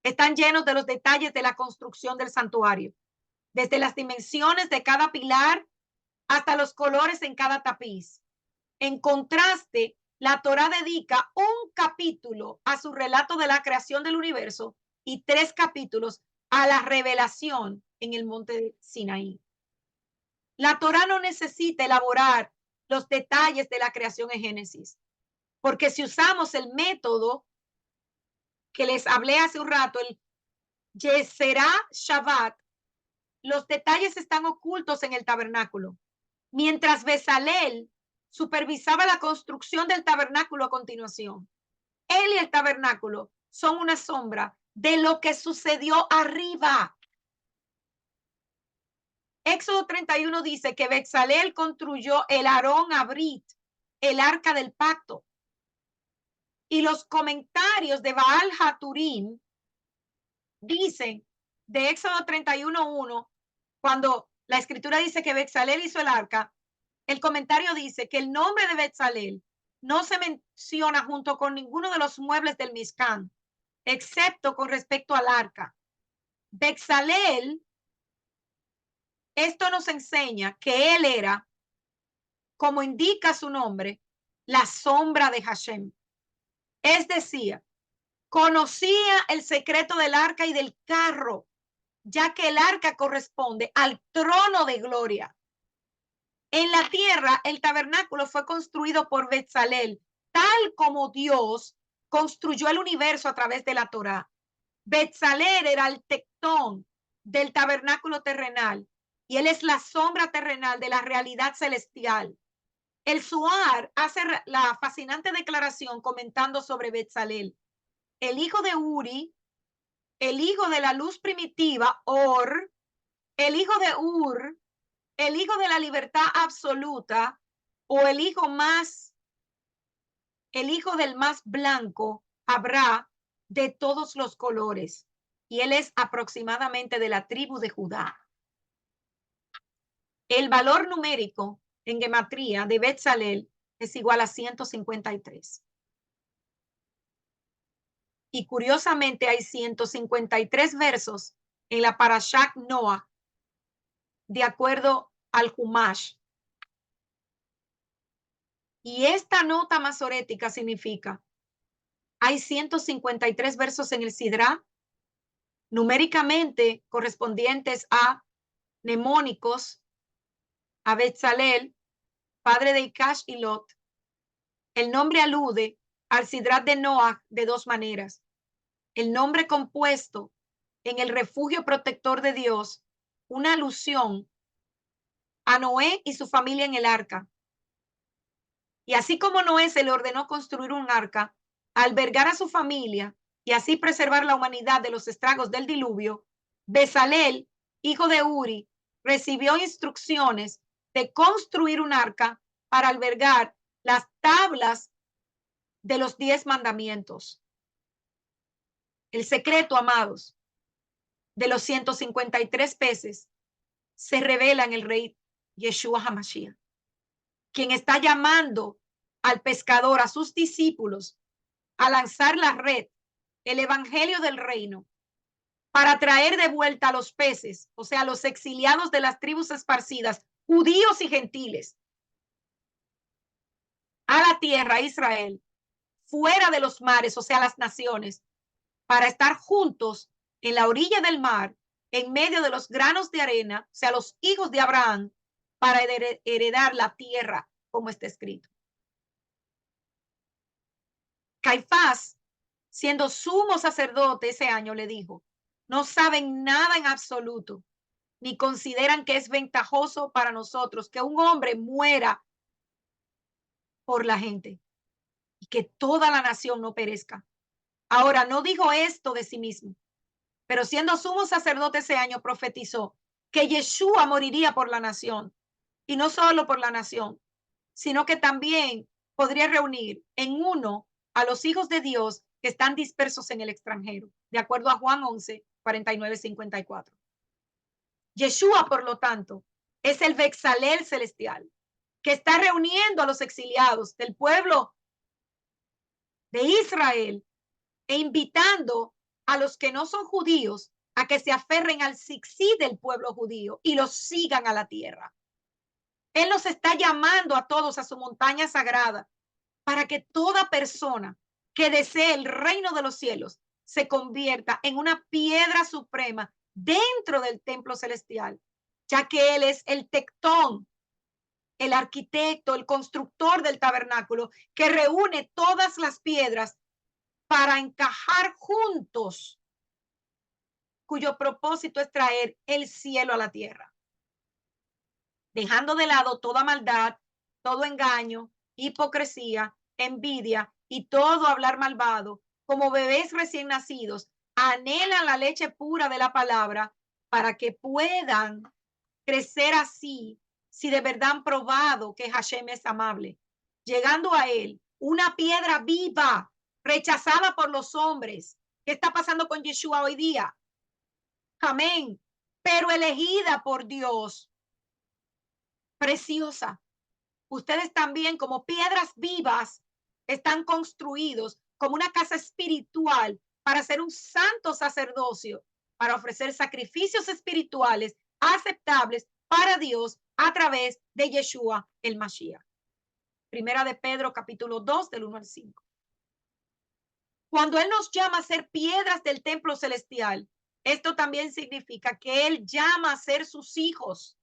están llenos de los detalles de la construcción del santuario, desde las dimensiones de cada pilar hasta los colores en cada tapiz. En contraste, la Torá dedica un capítulo a su relato de la creación del universo y 3 capítulos a la revelación en el monte de Sinaí. La Torá no necesita elaborar los detalles de la creación en Génesis, porque si usamos el método que les hablé hace un rato, el Yeserá Shabbat, los detalles están ocultos en el tabernáculo. Mientras Bezalel supervisaba la construcción del tabernáculo a continuación, él y el tabernáculo son una sombra de lo que sucedió arriba. Éxodo 31 dice que Bezalel construyó el Aarón Abrit, el arca del pacto. Y los comentarios de Baal Haturim dicen de Éxodo 31:1, cuando la escritura dice que Bezalel hizo el arca, el comentario dice que el nombre de Bezalel no se menciona junto con ninguno de los muebles del Mishkan, excepto con respecto al arca. Bezalel, esto nos enseña que él era, como indica su nombre, la sombra de Hashem. Es decir, conocía el secreto del arca y del carro, ya que el arca corresponde al trono de gloria. En la tierra, el tabernáculo fue construido por Bezalel, tal como Dios construyó el universo a través de la Torá. Bezalel era el tectón del tabernáculo terrenal y él es la sombra terrenal de la realidad celestial. El Zohar hace la fascinante declaración comentando sobre Bezalel, el hijo de Uri, el hijo de la luz primitiva, Or, el hijo de Ur, el hijo de la libertad absoluta, o el hijo del más blanco, habrá de todos los colores, y él es aproximadamente de la tribu de Judá. El valor numérico en gematría de Bezalel es igual a 153. Y curiosamente hay 153 versos en la Parashat Noah, de acuerdo al Humash. Y esta nota masorética significa, hay 153 versos en el Sidra, numéricamente correspondientes a mnemónicos, a Bezalel, padre de Ikash y Lot. El nombre alude al Sidrat de Noah de 2 maneras. El nombre compuesto en el refugio protector de Dios, una alusión a Noé y su familia en el arca. Y así como Noé se le ordenó construir un arca, albergar a su familia y así preservar la humanidad de los estragos del diluvio, Bezalel, hijo de Uri, recibió instrucciones de construir un arca para albergar las tablas de los 10 mandamientos. El secreto, amados, de los 153 peces se revela en el rey Yeshua HaMashiach, quien está llamando al pescador, a sus discípulos, a lanzar la red, el evangelio del reino, para traer de vuelta a los peces, o sea, los exiliados de las tribus esparcidas, judíos y gentiles, a la tierra, a Israel, fuera de los mares, o sea, las naciones, para estar juntos en la orilla del mar, en medio de los granos de arena, o sea, los hijos de Abraham, para heredar la tierra, como está escrito. Caifás, siendo sumo sacerdote ese año, le dijo, no saben nada en absoluto, ni consideran que es ventajoso para nosotros que un hombre muera por la gente. y que toda la nación no perezca. Ahora, no dijo esto de sí mismo, pero siendo sumo sacerdote ese año profetizó que Yeshua moriría por la nación, y no solo por la nación, sino que también podría reunir en uno a los hijos de Dios que están dispersos en el extranjero, de acuerdo a Juan 11, 49, 54. Yeshua, por lo tanto, es el Betsalel celestial que está reuniendo a los exiliados del pueblo de Israel e invitando a los que no son judíos a que se aferren al zigzag del pueblo judío y los sigan a la tierra. Él los está llamando a todos a su montaña sagrada para que toda persona que desee el reino de los cielos se convierta en una piedra suprema dentro del templo celestial, ya que Él es el tectón, el arquitecto, el constructor del tabernáculo, que reúne todas las piedras para encajar juntos, cuyo propósito es traer el cielo a la tierra, dejando de lado toda maldad, todo engaño, hipocresía, envidia y todo hablar malvado. Como bebés recién nacidos, anhelan la leche pura de la palabra para que puedan crecer así, si de verdad han probado que Hashem es amable, llegando a él, una piedra viva, rechazada por los hombres. ¿Qué está pasando con Yeshua hoy día? Amén. Pero elegida por Dios, preciosa. Ustedes también, como piedras vivas, están construidos como una casa espiritual para ser un santo sacerdocio, para ofrecer sacrificios espirituales aceptables para Dios a través de Yeshua el Mashiach. Primera de Pedro, capítulo 2, del 1 al 5. Cuando Él nos llama a ser piedras del templo celestial, esto también significa que Él llama a ser sus hijos.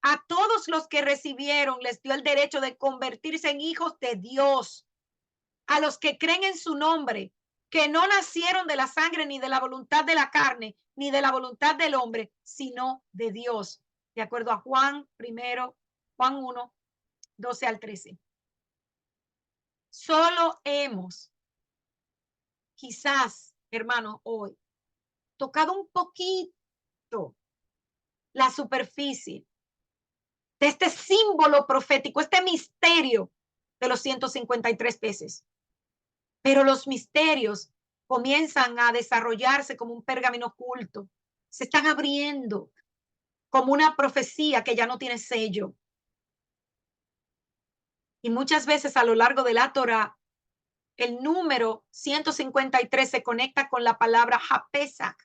A todos los que recibieron les dio el derecho de convertirse en hijos de Dios. A los que creen en su nombre, que no nacieron de la sangre, ni de la voluntad de la carne, ni de la voluntad del hombre, sino de Dios. De acuerdo a Juan 1, 12 al 13. Solo hemos, quizás, hermanos, hoy, tocado un poquito la superficie de este símbolo profético, este misterio de los 153 peces. Pero los misterios comienzan a desarrollarse como un pergamino oculto. Se están abriendo como una profecía que ya no tiene sello. Y muchas veces a lo largo de la Torá, el número 153 se conecta con la palabra HaPesach,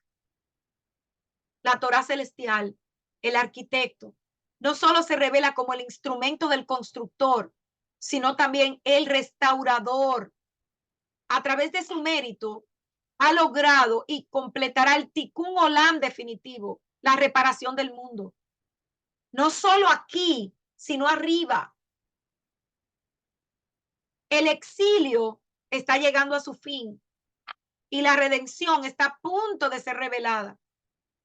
la Torá celestial, el arquitecto. No solo se revela como el instrumento del constructor, sino también el restaurador. A través de su mérito, ha logrado y completará el Tikkun Olam definitivo, la reparación del mundo. No solo aquí, sino arriba. El exilio está llegando a su fin y la redención está a punto de ser revelada.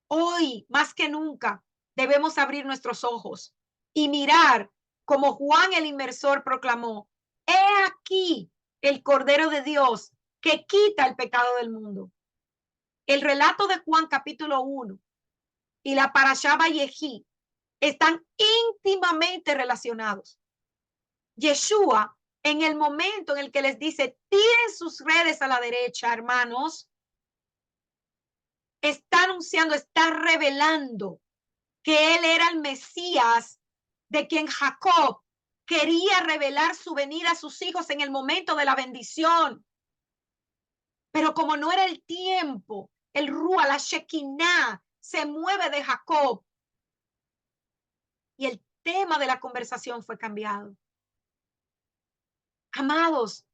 Hoy, más que nunca, debemos abrir nuestros ojos y mirar como Juan el Inmersor proclamó: he aquí el Cordero de Dios que quita el pecado del mundo. El relato de Juan capítulo 1 y la Parashá Vayehi están íntimamente relacionados. Yeshua, en el momento en el que les dice, tiren sus redes a la derecha, hermanos, está anunciando, está revelando que él era el Mesías de quien Jacob quería revelar su venida a sus hijos en el momento de la bendición. Pero como no era el tiempo, el Rúa, la Shekinah, se mueve de Jacob y el tema de la conversación fue cambiado. Amados,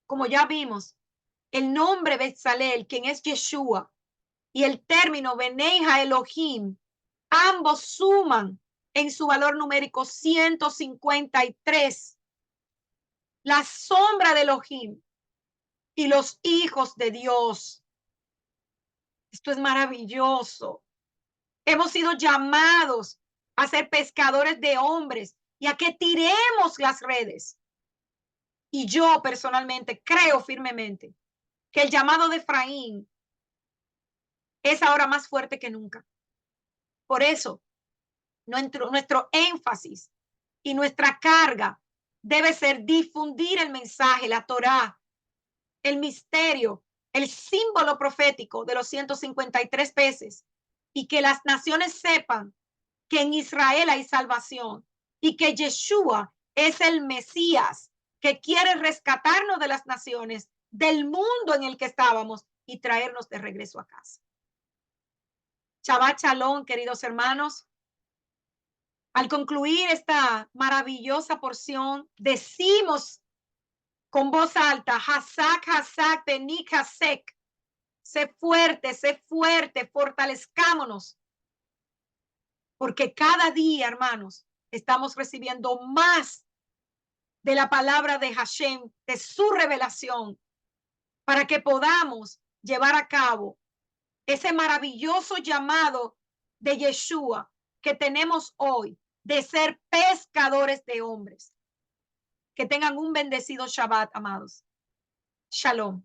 como ya vimos, el nombre Betsalel, quien es Yeshua, y el término Beneja Elohim, ambos suman en su valor numérico 153. La sombra de Elohim y los hijos de Dios. Esto es maravilloso. Hemos sido llamados a ser pescadores de hombres y a que tiremos las redes. Y yo personalmente creo firmemente que el llamado de Efraín es ahora más fuerte que nunca. Por eso, nuestro énfasis y nuestra carga debe ser difundir el mensaje, la Torá, el misterio, el símbolo profético de los 153 peces, y que las naciones sepan que en Israel hay salvación y que Yeshua es el Mesías que quiere rescatarnos de las naciones, del mundo en el que estábamos y traernos de regreso a casa. Shabbat Shalom, queridos hermanos. Al concluir esta maravillosa porción, decimos con voz alta, Hazak, Hazak, Benik, Hasek. Sé fuerte, fortalezcámonos. Porque cada día, hermanos, estamos recibiendo más de la palabra de Hashem, de su revelación, para que podamos llevar a cabo ese maravilloso llamado de Yeshua que tenemos hoy, de ser pescadores de hombres. Que tengan un bendecido Shabbat, amados. Shalom.